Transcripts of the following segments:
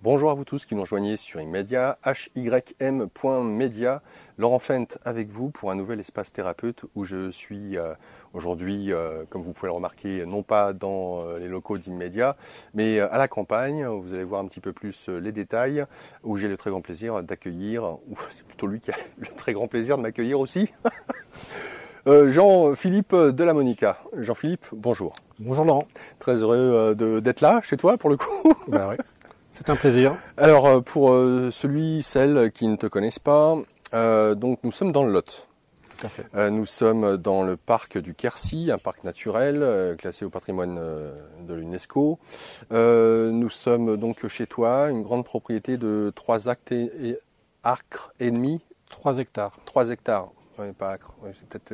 Bonjour à vous tous qui nous rejoignez sur Immedia, hym.media. Laurent Fent avec vous pour un nouvel espace thérapeute où je suis aujourd'hui, comme vous pouvez le remarquer, non pas dans les locaux d'Immedia, mais à la campagne. Vous allez voir un petit peu plus les détails, où j'ai le très grand plaisir d'accueillir, ou c'est plutôt lui qui a le très grand plaisir de m'accueillir aussi, Jean-Philippe de la Monica. Jean-Philippe, bonjour. Bonjour Laurent. Très heureux d'être là, chez toi, pour le coup. Bah oui, c'est un plaisir. Alors, pour celles qui ne te connaissent pas, donc nous sommes dans le Lot. Tout à fait. Nous sommes dans le parc du Quercy, un parc naturel classé au patrimoine de l'UNESCO. Nous sommes donc chez toi, une grande propriété de 3 acres et demi. 3 hectares. 3 hectares, ouais, pas acres, ouais, c'est peut-être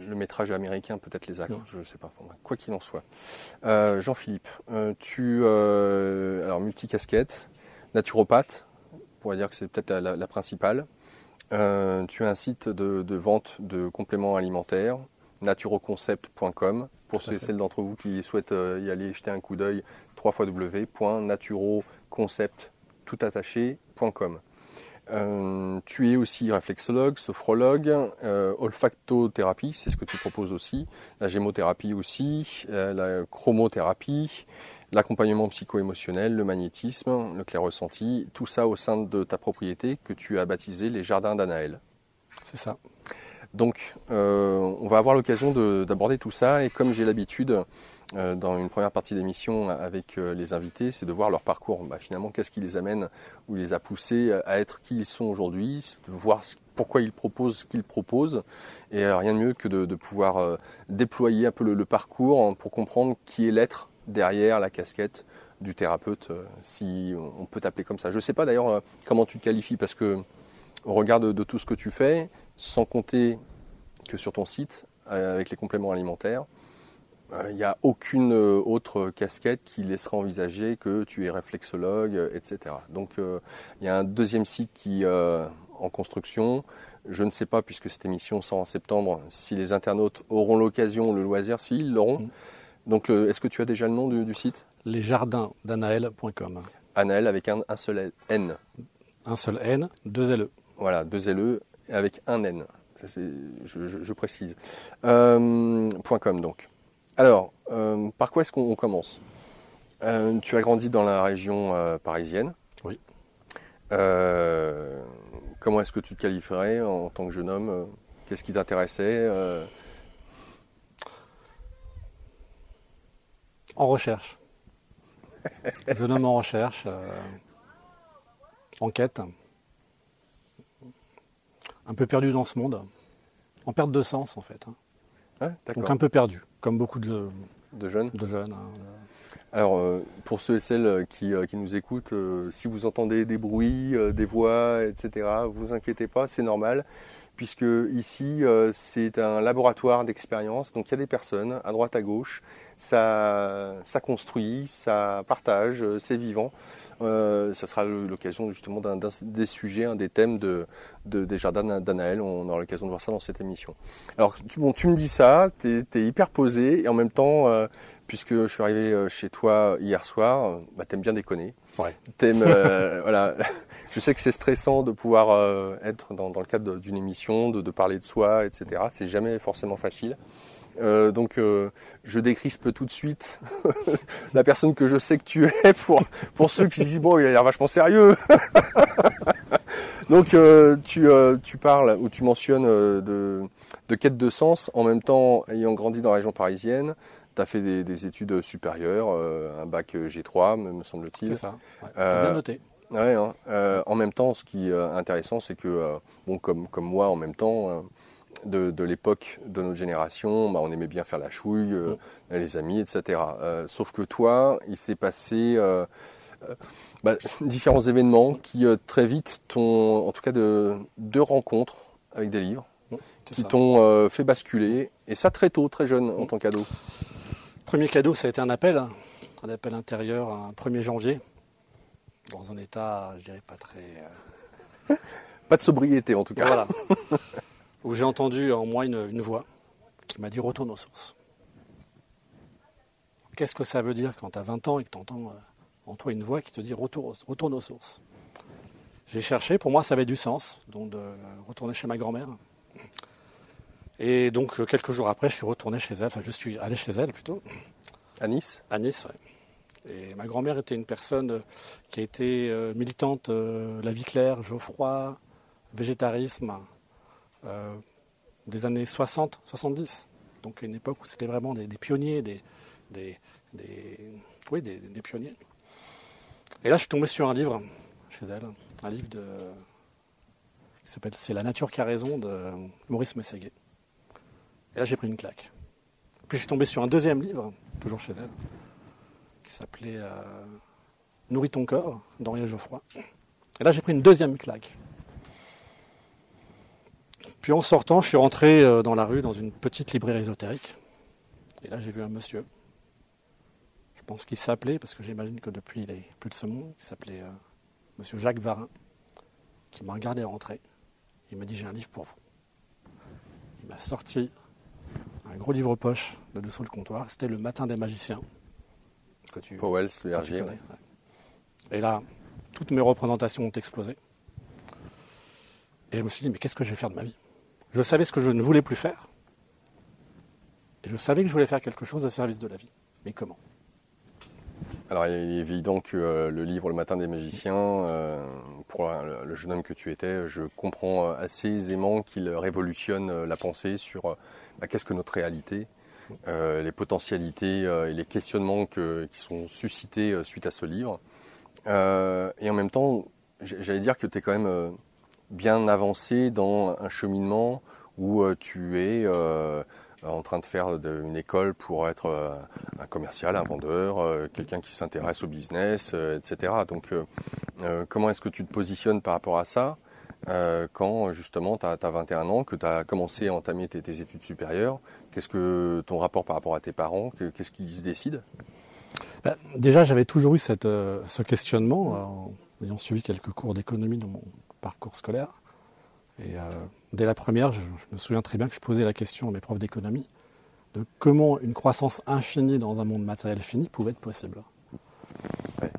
le métrage américain, peut-être les acres, je ne sais pas, quoi qu'il en soit. Jean-Philippe, alors multicasquette, naturopathe, on pourrait dire que c'est peut-être la principale. Tu as un site de vente de compléments alimentaires, naturoconcept.com, pour ceux et celles d'entre vous qui souhaitent y aller jeter un coup d'œil, www.naturoconcept.com. Tu es aussi réflexologue, sophrologue, olfactothérapie, c'est ce que tu proposes aussi, la gémothérapie aussi, la chromothérapie, l'accompagnement psycho-émotionnel, le magnétisme, le clair-ressenti, tout ça au sein de ta propriété que tu as baptisé les Jardins d'Anaël. C'est ça. Donc, on va avoir l'occasion d'aborder tout ça et comme j'ai l'habitude, dans une première partie d'émission avec les invités, c'est de voir leur parcours. Finalement, qu'est-ce qui les amène ou les a poussés à être qui ils sont aujourd'hui, de voir pourquoi ils proposent ce qu'ils proposent. Et rien de mieux que de pouvoir déployer un peu le parcours pour comprendre qui est l'être derrière la casquette du thérapeute, si on peut t'appeler comme ça. Je ne sais pas d'ailleurs comment tu te qualifies, parce que au regard de tout ce que tu fais, sans compter que sur ton site, avec les compléments alimentaires, il n'y a aucune autre casquette qui laisserait envisager que tu es réflexologue, etc. Donc il y a un deuxième site qui est en construction. Je ne sais pas, puisque cette émission sort en septembre, si les internautes auront l'occasion, le loisir, s'ils l'auront. Donc est-ce que tu as déjà le nom du site ? Lesjardindanaël.com. Anaël avec un seul N. Un seul N, 2 LE. Voilà, 2 LE avec un N. Ça, je précise. .com donc. Alors, par quoi est-ce qu'on commence ? Tu as grandi dans la région parisienne. Oui. Comment est-ce que tu te qualifierais en tant que jeune homme ? Qu'est-ce qui t'intéressait ? En recherche. Jeune homme en recherche. En quête. Un peu perdu dans ce monde. En perte de sens en fait. Ouais, donc un peu perdu, comme beaucoup de jeunes. Alors, pour ceux et celles qui nous écoutent, si vous entendez des bruits, des voix, etc., vous inquiétez pas, c'est normal, puisque ici, c'est un laboratoire d'expérience, donc il y a des personnes à droite, à gauche, ça construit, ça partage, c'est vivant. Ça sera l'occasion justement d'un des sujets, un des thèmes des Jardins d'Anaël. On aura l'occasion de voir ça dans cette émission. Alors, tu me dis ça, tu es hyper posé, et en même temps, puisque je suis arrivé chez toi hier soir, t'aimes bien déconner. Ouais. Voilà. Je sais que c'est stressant de pouvoir être dans le cadre d'une émission, de parler de soi, etc. C'est jamais forcément facile. Donc je décrispe tout de suite la personne que je sais que tu es pour ceux qui se disent bon, il a l'air vachement sérieux. Donc tu parles ou tu mentionnes de quête de sens, en même temps ayant grandi dans la région parisienne. Tu as fait des études supérieures, un bac G3 me semble-t-il. C'est ça, ouais. Bien noté. Ouais, hein. En même temps, ce qui est intéressant, c'est que comme moi en même temps, de l'époque de notre génération, on aimait bien faire la chouille, les amis, etc. Sauf que toi, il s'est passé différents événements qui très vite en tout cas deux rencontres avec des livres, qui t'ont fait basculer, et ça très tôt, très jeune en tant qu'ado. Premier cadeau, ça a été un appel intérieur, un 1er janvier, dans un état, je dirais pas très... Pas de sobriété en tout cas. Voilà. Où j'ai entendu en moi une voix qui m'a dit « retourne aux sources ». Qu'est-ce que ça veut dire quand tu as 20 ans et que tu entends en toi une voix qui te dit retourne aux sources. J'ai cherché, pour moi ça avait du sens, donc de retourner chez ma grand-mère. Et donc quelques jours après, je suis retourné chez elle, enfin je suis allé chez elle plutôt. À Nice? À Nice, oui. Et ma grand-mère était une personne qui a été militante, la vie claire, Geoffroy, végétarisme, des années 60, 70. Donc une époque où c'était vraiment des pionniers, des pionniers. Et là, je suis tombé sur un livre chez elle, un livre qui s'appelle C'est la nature qui a raison de Maurice Mességuet. Et là, j'ai pris une claque. Puis je suis tombé sur un deuxième livre, toujours chez elle, qui s'appelait Nourris ton corps d'Henriette Geoffroy. Et là, j'ai pris une deuxième claque. Puis en sortant, je suis rentré dans la rue, dans une petite librairie ésotérique. Et là, j'ai vu un monsieur. Je pense qu'il s'appelait, parce que j'imagine que depuis, il n'est plus de ce monde, il s'appelait monsieur Jacques Varin, qui m'a regardé rentrer. Il m'a dit, j'ai un livre pour vous. Il m'a sorti un gros livre poche de dessous le comptoir. C'était Le Matin des magiciens. Powell, le Vergier. Ouais. Et là, toutes mes représentations ont explosé. Et je me suis dit, mais qu'est-ce que je vais faire de ma vie? Je savais ce que je ne voulais plus faire. Et je savais que je voulais faire quelque chose au service de la vie. Mais comment? Alors, il est évident que le livre Le Matin des magiciens, pour le jeune homme que tu étais, je comprends assez aisément qu'il révolutionne la pensée sur qu'est-ce que notre réalité, les potentialités et les questionnements qui sont suscités suite à ce livre. Et en même temps, j'allais dire que tu es quand même bien avancé dans un cheminement où tu es en train de faire une école pour être un commercial, un vendeur, quelqu'un qui s'intéresse au business, etc. Donc comment est-ce que tu te positionnes par rapport à ça quand justement tu as 21 ans, que tu as commencé à entamer tes études supérieures? Qu'est-ce que ton rapport par rapport à tes parents? Qu'est-ce qu'ils se décident? Déjà, j'avais toujours eu ce questionnement, en ayant suivi quelques cours d'économie dans mon parcours scolaire. Et dès la première, je me souviens très bien que je posais la question à mes profs d'économie de comment une croissance infinie dans un monde matériel fini pouvait être possible. Ouais.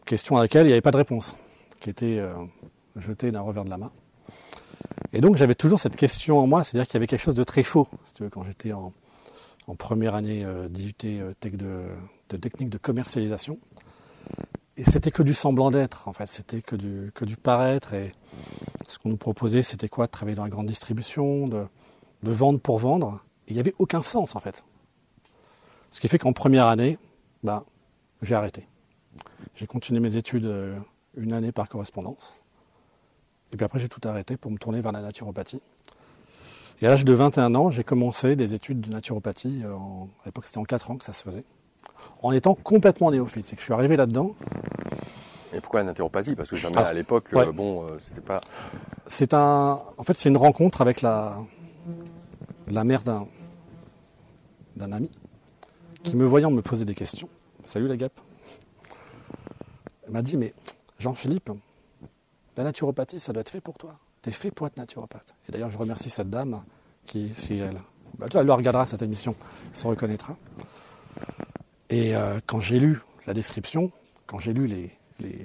Question à laquelle il n'y avait pas de réponse, qui était jetée d'un revers de la main. Et donc j'avais toujours cette question en moi, c'est-à-dire qu'il y avait quelque chose de très faux, si tu veux, quand j'étais en première année d'IUT de technique de commercialisation. Et c'était que du semblant d'être, en fait, c'était que du paraître. Et ce qu'on nous proposait, c'était quoi? De travailler dans la grande distribution, de vendre pour vendre. Et il n'y avait aucun sens, en fait. Ce qui fait qu'en première année, j'ai arrêté. J'ai continué mes études une année par correspondance. Et puis après, j'ai tout arrêté pour me tourner vers la naturopathie. Et à l'âge de 21 ans, j'ai commencé des études de naturopathie. À l'époque, c'était en 4 ans que ça se faisait. En étant complètement néophyte. C'est que je suis arrivé là-dedans. Et pourquoi la naturopathie? Parce que jamais à l'époque, ouais. C'était pas... En fait, c'est une rencontre avec la mère d'un ami qui, me voyant me poser des questions. Salut la Gap. Elle m'a dit, mais Jean-Philippe, la naturopathie, ça doit être fait pour toi. T'es fait pour être naturopathe. Et d'ailleurs, je remercie cette dame qui, si elle le regardera cette émission, se reconnaîtra. Et quand j'ai lu la description, quand j'ai lu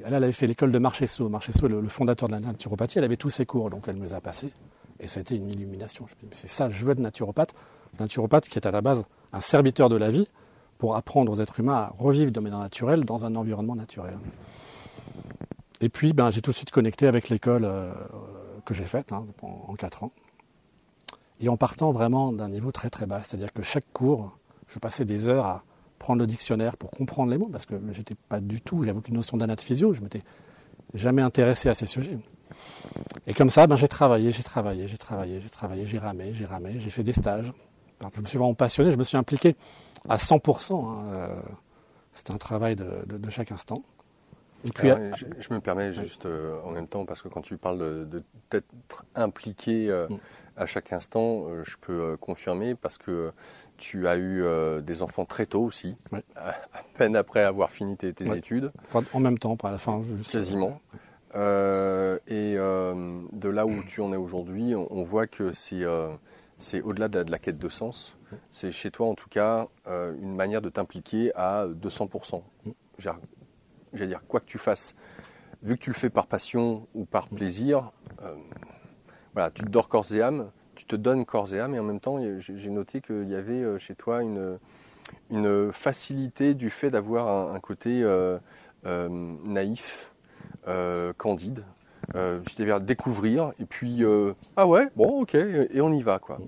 elle avait fait l'école de Marchesso. Marchesso, le fondateur de la naturopathie, elle avait tous ses cours, donc elle me les a passés. Et ça a été une illumination. Je me dis, c'est ça, je veux être naturopathe. Naturopathe qui est à la base un serviteur de la vie pour apprendre aux êtres humains à revivre de manière naturelle dans un environnement naturel. Et puis, j'ai tout de suite connecté avec l'école que j'ai faite en 4 ans. Et en partant vraiment d'un niveau très très bas. C'est-à-dire que chaque cours, je passais des heures à prendre le dictionnaire pour comprendre les mots, parce que j'étais pas du tout, j'avais aucune notion d'anaphysio, je m'étais jamais intéressé à ces sujets. Et comme ça, j'ai travaillé, j'ai ramé, j'ai fait des stages. Je me suis vraiment passionné, je me suis impliqué à 100%. C'était un travail de chaque instant. Et puis, alors, je me permets juste en même temps, parce que quand tu parles de t'être impliqué à chaque instant, je peux confirmer, parce que tu as eu des enfants très tôt aussi, à peine après avoir fini tes études. En même temps, à la fin. Quasiment. Et de là où tu en es aujourd'hui, on voit que c'est au-delà de la quête de sens. C'est chez toi, en tout cas, une manière de t'impliquer à 200%. j'allais dire, quoi que tu fasses, vu que tu le fais par passion ou par plaisir, voilà, tu te dors corps et âme, tu te donnes corps et âme, et en même temps, j'ai noté qu'il y avait chez toi une facilité du fait d'avoir un côté naïf, candide, c'est-à-dire découvrir, et puis, ah ouais, bon, ok, et on y va, quoi.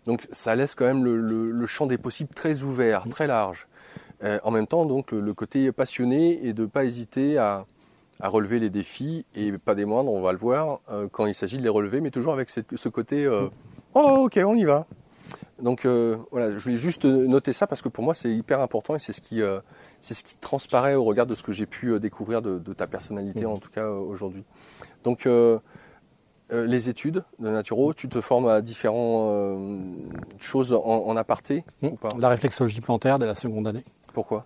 Donc ça laisse quand même le champ des possibles très ouvert, très large. En même temps, donc, le côté passionné et de ne pas hésiter à relever les défis, et pas des moindres, on va le voir, quand il s'agit de les relever, mais toujours avec ce côté oh ok, on y va. Donc voilà, je voulais juste noter ça parce que pour moi c'est hyper important et c'est ce qui transparaît au regard de ce que j'ai pu découvrir de ta personnalité, en tout cas aujourd'hui. Donc les études de naturo, tu te formes à différentes choses en aparté ou pas? La réflexologie plantaire dès la seconde année. Pourquoi?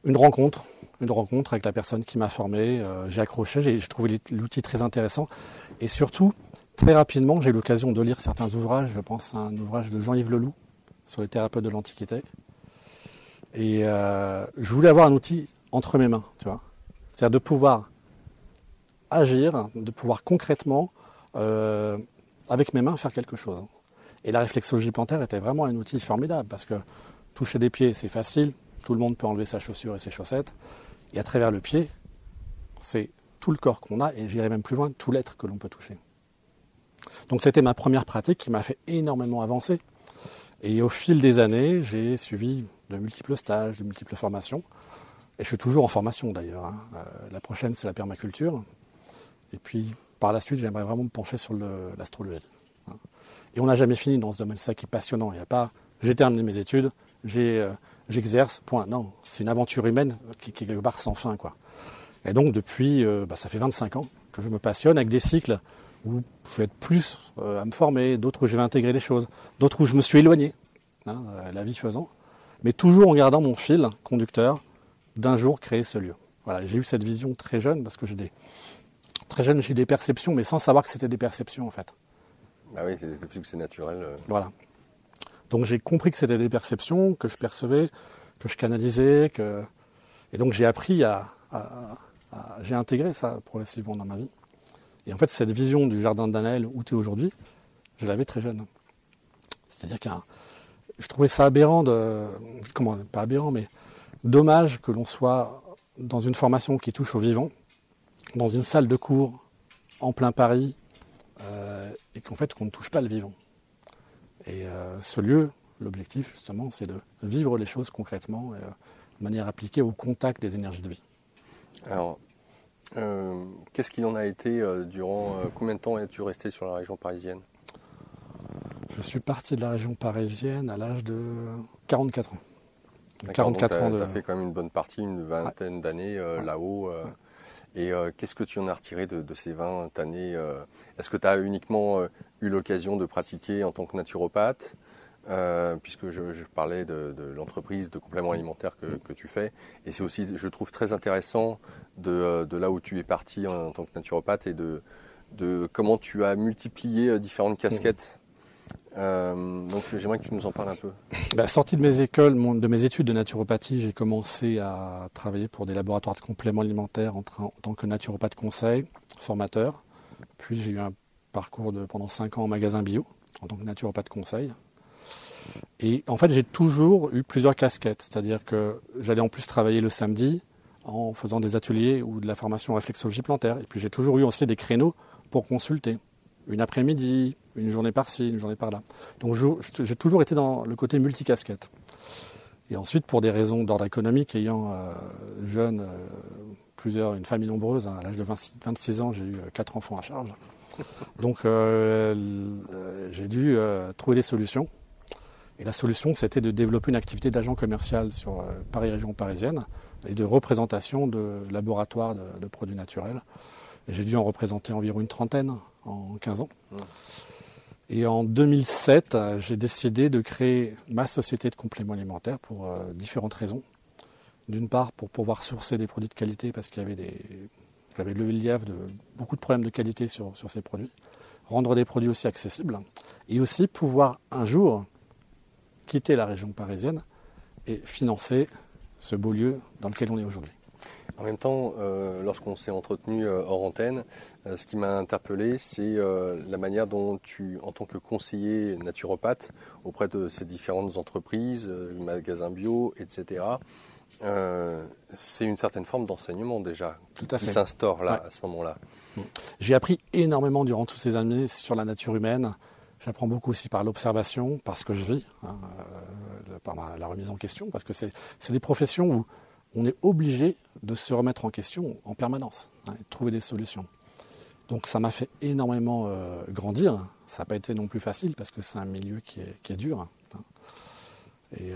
Une rencontre avec la personne qui m'a formé. J'ai accroché, j'ai trouvé l'outil très intéressant. Et surtout, très rapidement, j'ai eu l'occasion de lire certains ouvrages. Je pense à un ouvrage de Jean-Yves Leloup sur les thérapeutes de l'Antiquité. Et je voulais avoir un outil entre mes mains, tu vois. C'est-à-dire de pouvoir agir, de pouvoir concrètement, avec mes mains, faire quelque chose. Et la réflexologie plantaire était vraiment un outil formidable parce que toucher des pieds, c'est facile. Tout le monde peut enlever sa chaussure et ses chaussettes. Et à travers le pied, c'est tout le corps qu'on a, et j'irai même plus loin, tout l'être que l'on peut toucher. Donc c'était ma première pratique qui m'a fait énormément avancer. Et au fil des années, j'ai suivi de multiples stages, de multiples formations. Et je suis toujours en formation d'ailleurs, hein. La prochaine, c'est la permaculture. Et puis, par la suite, j'aimerais vraiment me pencher sur l'astrologie. Hein. Et on n'a jamais fini dans ce domaine, c'est ça qui est passionnant. Il n'y a pas, j'ai terminé mes études, j'exerce, point. Non, c'est une aventure humaine qui est quelque part sans fin, quoi. Et donc depuis, ça fait 25 ans que je me passionne avec des cycles où je vais être plus à me former, d'autres où je vais intégrer des choses, d'autres où je me suis éloigné, hein, la vie faisant, mais toujours en gardant mon fil conducteur d'un jour créer ce lieu. Voilà, j'ai eu cette vision très jeune parce que très jeune j'ai eu des perceptions, mais sans savoir que c'était des perceptions en fait. Ah oui, c'est que c'est naturel. Voilà. Donc j'ai compris que c'était des perceptions, que je percevais, que je canalisais, et donc j'ai appris j'ai intégré ça progressivement dans ma vie. Et en fait, cette vision du jardin de Danaël où tu es aujourd'hui, je l'avais très jeune. C'est-à-dire que je trouvais ça aberrant, pas aberrant, mais dommage que l'on soit dans une formation qui touche au vivant, dans une salle de cours en plein Paris, et qu'en fait, qu'on ne touche pas le vivant. Et ce lieu, l'objectif justement, c'est de vivre les choses concrètement, de manière appliquée au contact des énergies de vie. Alors, qu'est-ce qu'il en a été durant combien de temps es-tu resté sur la région parisienne? Je suis parti de la région parisienne à l'âge de 44 ans. 44 ans. Tu as fait quand même une bonne partie, une vingtaine d'années là-haut. Et qu'est-ce que tu en as retiré de ces 20 années? Est-ce que tu as uniquement eu l'occasion de pratiquer en tant que naturopathe, puisque je parlais de l'entreprise de compléments alimentaires que tu fais. Et c'est aussi, je trouve, très intéressant de là où tu es parti en tant que naturopathe et de comment tu as multiplié différentes casquettes. Donc j'aimerais que tu nous en parles un peu. Sorti de mes écoles, de mes études de naturopathie, j'ai commencé à travailler pour des laboratoires de compléments alimentaires en tant que naturopathe conseil, formateur. Puis j'ai eu un parcours pendant 5 ans en magasin bio, en tant que naturopathe conseil. Et en fait, j'ai toujours eu plusieurs casquettes, c'est-à-dire que j'allais en plus travailler le samedi en faisant des ateliers ou de la formation en réflexologie plantaire. Et puis j'ai toujours eu aussi des créneaux pour consulter. Une après-midi, une journée par-ci, une journée par-là. Donc j'ai toujours été dans le côté multicasquette. Et ensuite, pour des raisons d'ordre économique, ayant jeune, une famille nombreuse, hein, à l'âge de 26 ans, j'ai eu 4 enfants à charge. Donc j'ai dû trouver des solutions. Et la solution, c'était de développer une activité d'agent commercial sur Paris région parisienne et de représentation de laboratoires de produits naturels. Et j'ai dû en représenter environ une trentaine en 15 ans. Et en 2007, j'ai décidé de créer ma société de compléments alimentaires pour différentes raisons. D'une part, pour pouvoir sourcer des produits de qualité parce qu'il y avait j'avais levé le lièvre de beaucoup de problèmes de qualité sur ces produits. Rendre des produits aussi accessibles. Et aussi pouvoir un jour quitter la région parisienne et financer ce beau lieu dans lequel on est aujourd'hui. En même temps, lorsqu'on s'est entretenu hors antenne, ce qui m'a interpellé, c'est la manière dont tu, en tant que conseiller naturopathe auprès de ces différentes entreprises, magasins bio, etc., c'est une certaine forme d'enseignement déjà qui s'instaure là, à ce moment-là. J'ai appris énormément durant toutes ces années sur la nature humaine. J'apprends beaucoup aussi par l'observation, par ce que je vis, par la remise en question, parce que c'est des professions où on est obligé de se remettre en question en permanence, et de trouver des solutions. Donc ça m'a fait énormément grandir. Ça n'a pas été non plus facile, parce que c'est un milieu qui est dur. Et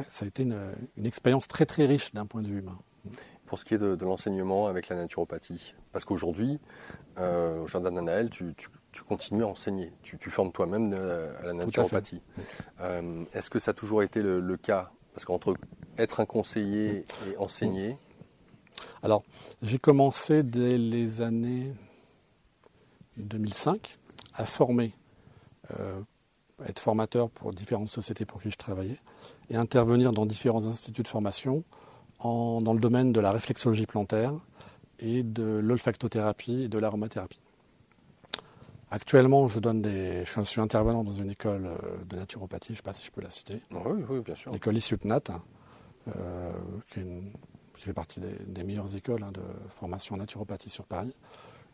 ça a été une expérience très très riche d'un point de vue humain. Pour ce qui est de l'enseignement avec la naturopathie, parce qu'aujourd'hui, au Jardin d'Anaël, tu continues à enseigner, tu formes toi-même à la naturopathie. Est-ce que ça a toujours été le cas? Parce qu'entre être un conseiller et enseigner... Alors, j'ai commencé dès les années 2005 à former, à être formateur pour différentes sociétés pour qui je travaillais, et intervenir dans différents instituts de formation dans le domaine de la réflexologie plantaire et de l'olfactothérapie et de l'aromathérapie. Actuellement, je suis intervenant dans une école de naturopathie, je ne sais pas si je peux la citer. Oui, bien sûr. L'école ISUPNAT, qui fait partie des meilleures écoles de formation en naturopathie sur Paris,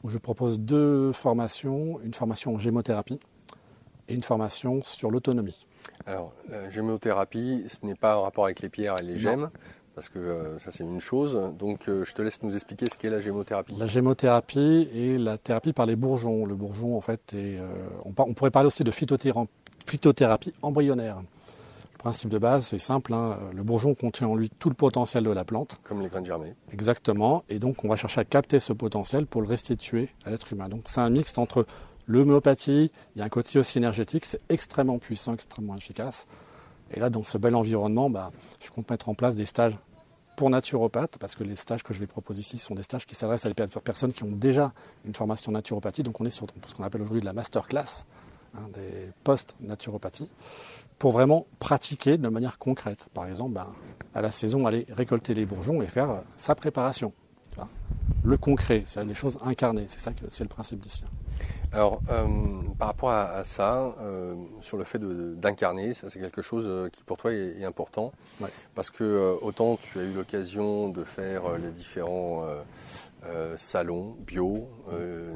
où je propose 2 formations, une formation en gémothérapie et une formation sur l'autonomie. Alors, la gémothérapie, ce n'est pas en rapport avec les pierres et les gemmes, parce que ça c'est une chose. Donc je te laisse nous expliquer ce qu'est la gémothérapie. La gémothérapie est la thérapie par les bourgeons. Le bourgeon, en fait, on pourrait parler aussi de phytothérapie embryonnaire. Le principe de base, c'est simple, le bourgeon contient en lui tout le potentiel de la plante. Comme les graines germées. Exactement, et donc on va chercher à capter ce potentiel pour le restituer à l'être humain. Donc c'est un mixte entre l'homéopathie, il y a un côté aussi énergétique, c'est extrêmement puissant, extrêmement efficace. Et là, dans ce bel environnement, je compte mettre en place des stages pour naturopathes, parce que les stages que je vais proposer ici sont des stages qui s'adressent à des personnes qui ont déjà une formation en naturopathie. Donc on est sur ce qu'on appelle aujourd'hui de la masterclass, des post-naturopathie, pour vraiment pratiquer de manière concrète. Par exemple, à la saison, aller récolter les bourgeons et faire sa préparation. Le concret, c'est des choses incarnées, c'est le principe d'ici. Alors, par rapport à ça, sur le fait d'incarner, ça c'est quelque chose qui pour toi est important, parce que autant tu as eu l'occasion de faire les différents salons bio,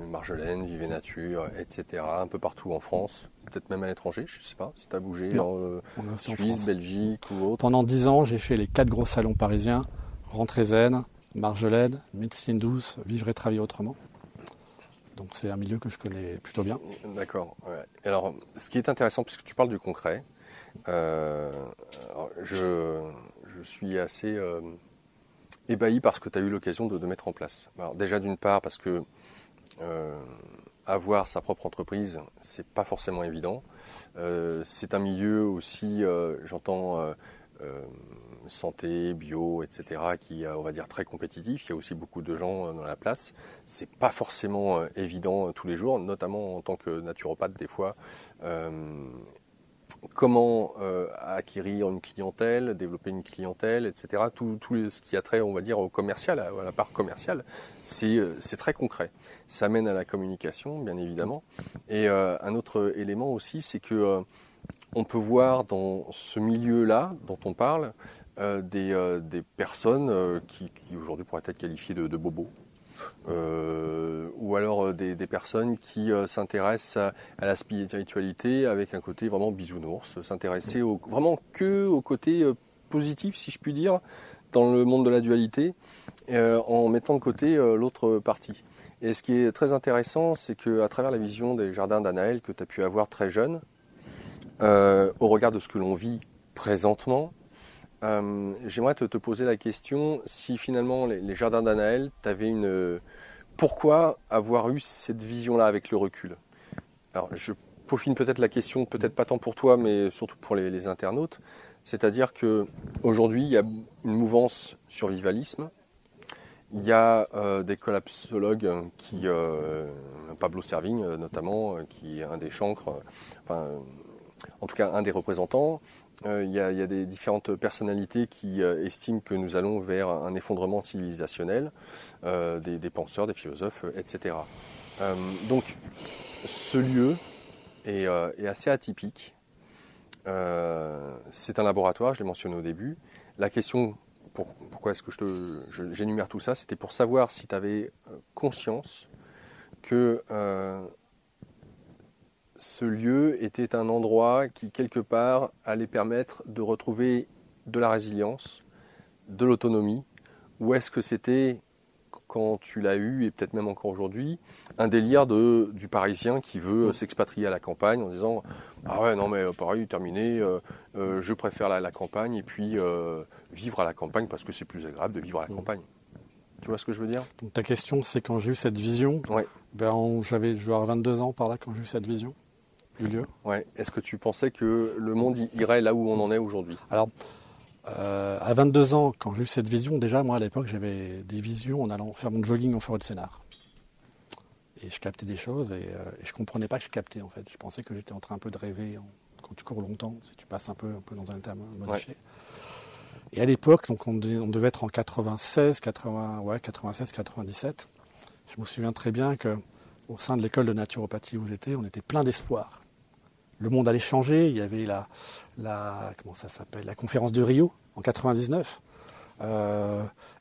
Marjolaine, Vive Nature, etc., un peu partout en France, peut-être même à l'étranger, je ne sais pas, si tu as bougé, Suisse, Belgique ou autre. Pendant 10 ans, j'ai fait les 4 gros salons parisiens, Rentrée Zen, Marjolaine, Médecine douce, Vivre et travailler autrement. Donc c'est un milieu que je connais plutôt bien. D'accord. Ouais. Alors, ce qui est intéressant, puisque tu parles du concret, je suis assez ébahi par ce que tu as eu l'occasion de mettre en place. Alors, déjà d'une part parce que avoir sa propre entreprise, c'est pas forcément évident. C'est un milieu aussi, j'entends, santé, bio, etc., qui est, on va dire, très compétitif. Il y a aussi beaucoup de gens dans la place. C'est pas forcément évident tous les jours, notamment en tant que naturopathe des fois. Comment acquérir une clientèle, développer une clientèle, etc. Tout ce qui a trait, on va dire, au commercial, à la part commerciale, c'est très concret. Ça mène à la communication, bien évidemment. Et un autre élément aussi, c'est que on peut voir dans ce milieu-là dont on parle des personnes qui aujourd'hui pourraient être qualifiées de bobos. Ou alors des personnes qui s'intéressent à la spiritualité avec un côté vraiment bisounours, s'intéresser vraiment que au côté positif, si je puis dire, dans le monde de la dualité, en mettant de côté l'autre partie. Et ce qui est très intéressant, c'est qu'à travers la vision des jardins d'Anaël que tu as pu avoir très jeune, au regard de ce que l'on vit présentement, j'aimerais te poser la question si finalement les jardins d'Anaël, tu avais pourquoi avoir eu cette vision-là avec le recul? Alors je peaufine peut-être la question, peut-être pas tant pour toi, mais surtout pour les internautes. C'est-à-dire qu'aujourd'hui, il y a une mouvance survivalisme. Il y a des collapsologues Pablo Servigne notamment, qui est un des chancres, en tout cas un des représentants. Il y a des différentes personnalités qui estiment que nous allons vers un effondrement civilisationnel, des penseurs, des philosophes, etc. Donc ce lieu est assez atypique. C'est un laboratoire, je l'ai mentionné au début. La question, pourquoi est-ce que j'énumère tout ça, c'était pour savoir si tu avais conscience que ce lieu était un endroit qui, quelque part, allait permettre de retrouver de la résilience, de l'autonomie, ou est-ce que c'était, quand tu l'as eu, et peut-être même encore aujourd'hui, un délire du Parisien qui veut s'expatrier à la campagne en disant « Ah ouais, non mais Paris, terminé, je préfère la campagne et puis vivre à la campagne parce que c'est plus agréable de vivre à la campagne. » Tu vois ce que je veux dire? Donc ta question, c'est quand j'ai eu cette vision, Ouais. je vais avoir 22 ans par là quand j'ai eu cette vision du lieu. Ouais. Est-ce que tu pensais que le monde irait là où on en est aujourd'hui? Alors, à 22 ans, quand j'ai eu cette vision, déjà, moi, à l'époque, j'avais des visions en allant faire mon jogging en forêt de Sénart. Et je captais des choses et je ne comprenais pas que je captais, en fait. Je pensais que j'étais en train un peu de rêver. Quand tu cours longtemps, tu passes un peu dans un état modifié. Ouais. Et à l'époque, donc on devait être en 96, 97. Je me souviens très bien qu'au sein de l'école de naturopathie où j'étais, on était plein d'espoir. Le monde allait changer. Il y avait comment ça s'appelle, la conférence de Rio en 99. Et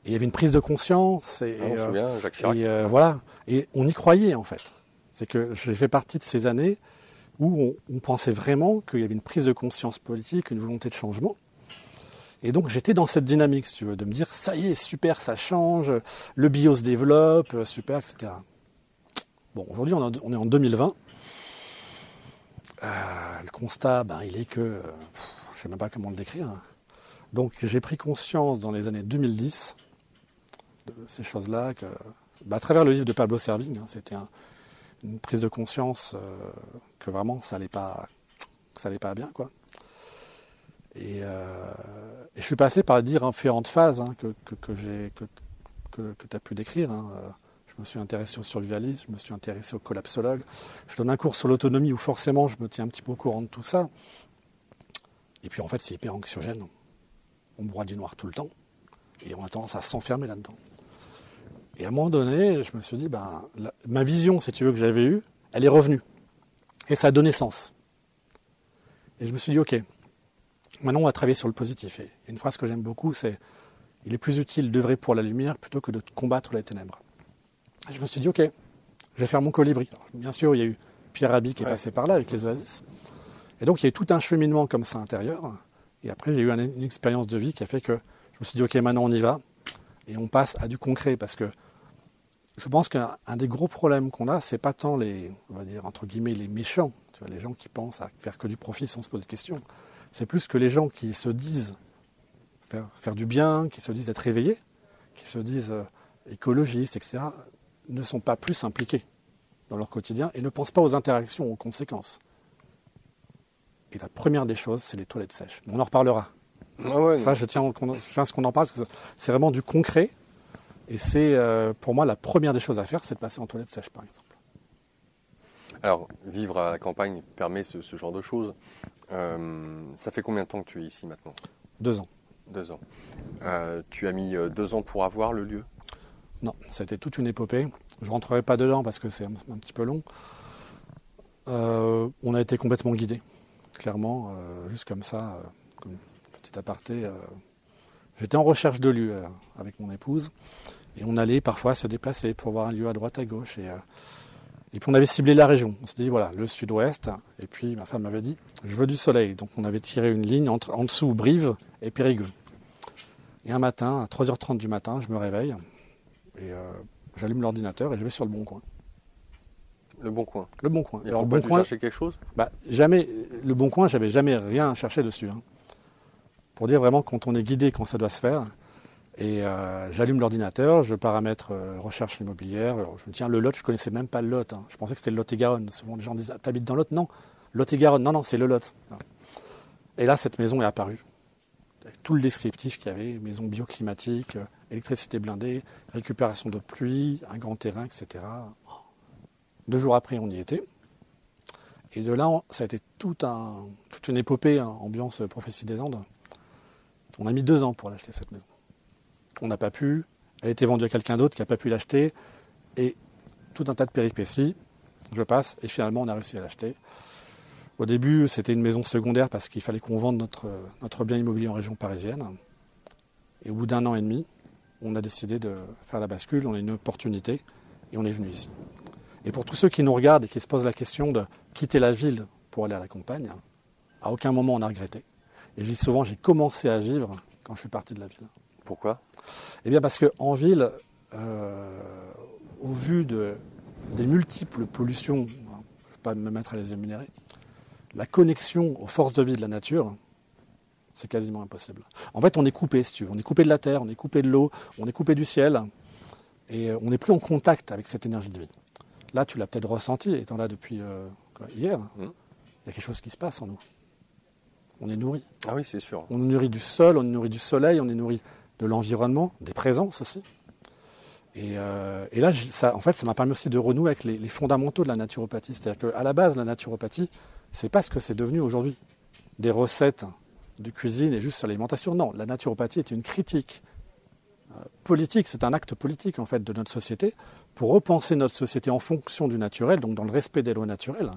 il y avait une prise de conscience. On se souvient, Jacques Chirac. Et voilà. Et on y croyait en fait. C'est que j'ai fait partie de ces années où on pensait vraiment qu'il y avait une prise de conscience politique, une volonté de changement. Et donc j'étais dans cette dynamique, si tu veux, de me dire ça y est, super, ça change, le bio se développe, super, etc. Bon, aujourd'hui on est en 2020. Le constat, il est que, je ne sais même pas comment le décrire. Donc j'ai pris conscience dans les années 2010 de ces choses-là, à travers le livre de Pablo Servigne, c'était une prise de conscience que vraiment ça allait pas bien, quoi. Et je suis passé par différentes phases que tu as pu décrire. Je me suis intéressé au survivalisme, je me suis intéressé au collapsologue. Je donne un cours sur l'autonomie où forcément je me tiens un petit peu au courant de tout ça. Et puis en fait c'est hyper anxiogène. On broie du noir tout le temps et on a tendance à s'enfermer là-dedans. Et à un moment donné, je me suis dit, ma vision, si tu veux, que j'avais eue, elle est revenue. Et ça a donné sens. Et je me suis dit, ok, maintenant on va travailler sur le positif. Et il y a une phrase que j'aime beaucoup, c'est « Il est plus utile d'œuvrer pour la lumière plutôt que de combattre les ténèbres ». Et je me suis dit, ok, je vais faire mon colibri. Alors, bien sûr, il y a eu Pierre Rabhi qui est passé par là avec les oasis. Et donc il y a eu tout un cheminement comme ça intérieur. Et après, j'ai eu une expérience de vie qui a fait que je me suis dit, ok, maintenant on y va. Et on passe à du concret. Parce que je pense qu'un des gros problèmes qu'on a, c'est pas tant on va dire, entre guillemets, les méchants. Tu vois, les gens qui pensent à faire que du profit sans se poser de questions. C'est plus que les gens qui se disent faire du bien, qui se disent être réveillés, qui se disent écologistes, etc., ne sont pas plus impliqués dans leur quotidien et ne pensent pas aux interactions, aux conséquences. Et la première des choses, c'est les toilettes sèches. On en reparlera. Ah ouais, ça, je tiens à ce qu'on en parle, parce que c'est vraiment du concret. Et c'est, pour moi, la première des choses à faire, c'est de passer en toilette sèche, par exemple. Alors, vivre à la campagne permet ce genre de choses. Ça fait combien de temps que tu es ici maintenant? 2 ans. 2 ans. Tu as mis 2 ans pour avoir le lieu? Non, ça a été toute une épopée. Je ne rentrerai pas dedans parce que c'est un petit peu long. On a été complètement guidés, clairement, juste comme ça, comme petit aparté. J'étais en recherche de lieu avec mon épouse et on allait parfois se déplacer pour voir un lieu à droite, à gauche. Et puis on avait ciblé la région. On s'est dit, voilà, le sud-ouest. Et puis ma femme m'avait dit, je veux du soleil. Donc on avait tiré une ligne en dessous Brive et Périgueux. Et un matin, à 3h30 du matin, je me réveille et j'allume l'ordinateur et je vais sur Le Bon Coin. Le Bon Coin. Le Bon Coin. Et alors, pourquoi tu cherchais quelque chose? Jamais. Le Bon Coin, j'avais jamais rien cherché dessus. Pour dire vraiment quand on est guidé, quand ça doit se faire. Et j'allume l'ordinateur, je paramètre recherche immobilière. Alors, je me tiens, le Lot, je ne connaissais même pas le Lot. Je pensais que c'était le Lot-et-Garonne. Souvent les gens disent, t'habites dans le Lot? Non, Lot-et-Garonne. Non, c'est le Lot. Et là, cette maison est apparue. Avec tout le descriptif qu'il y avait, maison bioclimatique, électricité blindée, récupération de pluie, un grand terrain, etc. 2 jours après, on y était. Et de là, ça a été toute une épopée, hein, ambiance Prophétie des Andes. On a mis 2 ans pour l'acheter, cette maison. On n'a pas pu, elle a été vendue à quelqu'un d'autre qui n'a pas pu l'acheter, et tout un tas de péripéties, je passe, et finalement on a réussi à l'acheter. Au début, c'était une maison secondaire parce qu'il fallait qu'on vende notre bien immobilier en région parisienne. Et au bout d'1 an et demi, on a décidé de faire la bascule, on a une opportunité, et on est venu ici. Et pour tous ceux qui nous regardent et qui se posent la question de quitter la ville pour aller à la campagne, à aucun moment on a regretté. Et je dis souvent, j'ai commencé à vivre quand je suis parti de la ville. Pourquoi? Eh bien parce qu'en ville, au vu des multiples pollutions, je ne vais pas me mettre à les énumérer, la connexion aux forces de vie de la nature, c'est quasiment impossible. En fait, on est coupé, si tu veux. On est coupé de la terre, on est coupé de l'eau, on est coupé du ciel, et on n'est plus en contact avec cette énergie de vie. Là, tu l'as peut-être ressenti, étant là depuis hier. Il y a quelque chose qui se passe en nous. On est nourri. Ah oui, c'est sûr. On est nourri du sol, on est nourri du soleil, on est nourri de l'environnement, des présences aussi. Et là, ça m'a permis aussi de renouer avec les fondamentaux de la naturopathie. C'est-à-dire qu'à la base, la naturopathie, c'est pas ce que c'est devenu aujourd'hui. Des recettes de cuisine et juste sur l'alimentation. Non, la naturopathie est une critique politique, c'est un acte politique en fait de notre société pour repenser notre société en fonction du naturel, donc dans le respect des lois naturelles,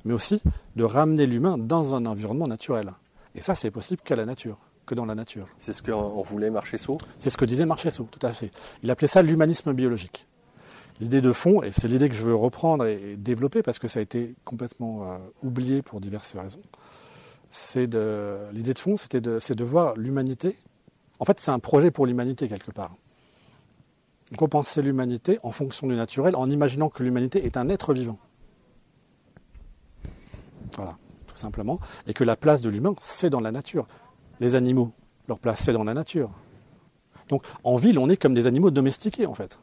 mais aussi de ramener l'humain dans un environnement naturel. Et ça, c'est possible qu'à la nature, que dans la nature. C'est ce qu'on voulait Marchesso? C'est ce que disait Marchesso, tout à fait. Il appelait ça l'humanisme biologique. L'idée de fond, et c'est l'idée que je veux reprendre et développer parce que ça a été complètement oublié pour diverses raisons, l'idée de fond, c'est de voir l'humanité. En fait, c'est un projet pour l'humanité quelque part. Repenser l'humanité en fonction du naturel, en imaginant que l'humanité est un être vivant. Voilà, tout simplement. Et que la place de l'humain, c'est dans la nature. Les animaux, leur place, c'est dans la nature. Donc, en ville, on est comme des animaux domestiqués, en fait.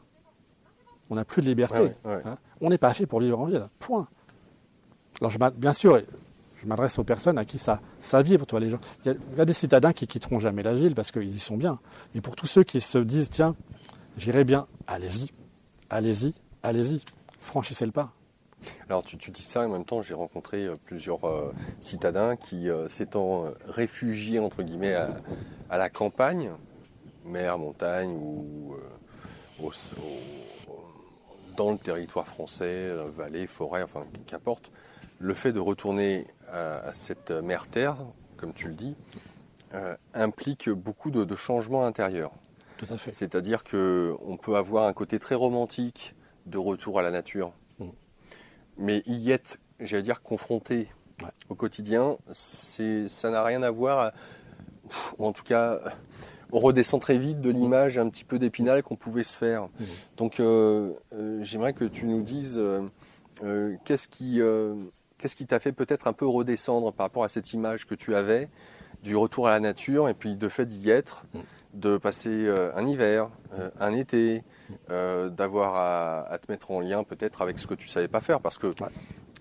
On n'a plus de liberté. Ouais. Hein. On n'est pas fait pour vivre en ville. Point. Alors, bien sûr, je m'adresse aux personnes à qui ça vibre. Toi, les gens. Il y a des citadins qui quitteront jamais la ville parce qu'ils y sont bien. Mais pour tous ceux qui se disent, tiens, j'irai bien, allez-y, allez-y, allez-y, franchissez le pas. Alors tu dis ça, et en même temps j'ai rencontré plusieurs citadins qui s'étant réfugiés entre guillemets à la campagne, mer, montagne ou dans le territoire français, vallée, forêt, enfin qu'importe, le fait de retourner à cette mer-terre, comme tu le dis, implique beaucoup de changements intérieurs. Tout à fait. C'est-à-dire qu'on peut avoir un côté très romantique de retour à la nature, mais y être, j'allais dire, confronté au quotidien, ça n'a rien à voir, ou en tout cas, on redescend très vite de l'image un petit peu d'Épinal qu'on pouvait se faire. Donc j'aimerais que tu nous dises qu'est-ce qui t'a fait peut-être un peu redescendre par rapport à cette image que tu avais du retour à la nature et puis de fait d'y être, de passer un hiver, un été, d'avoir à te mettre en lien peut-être avec ce que tu ne savais pas faire. Parce que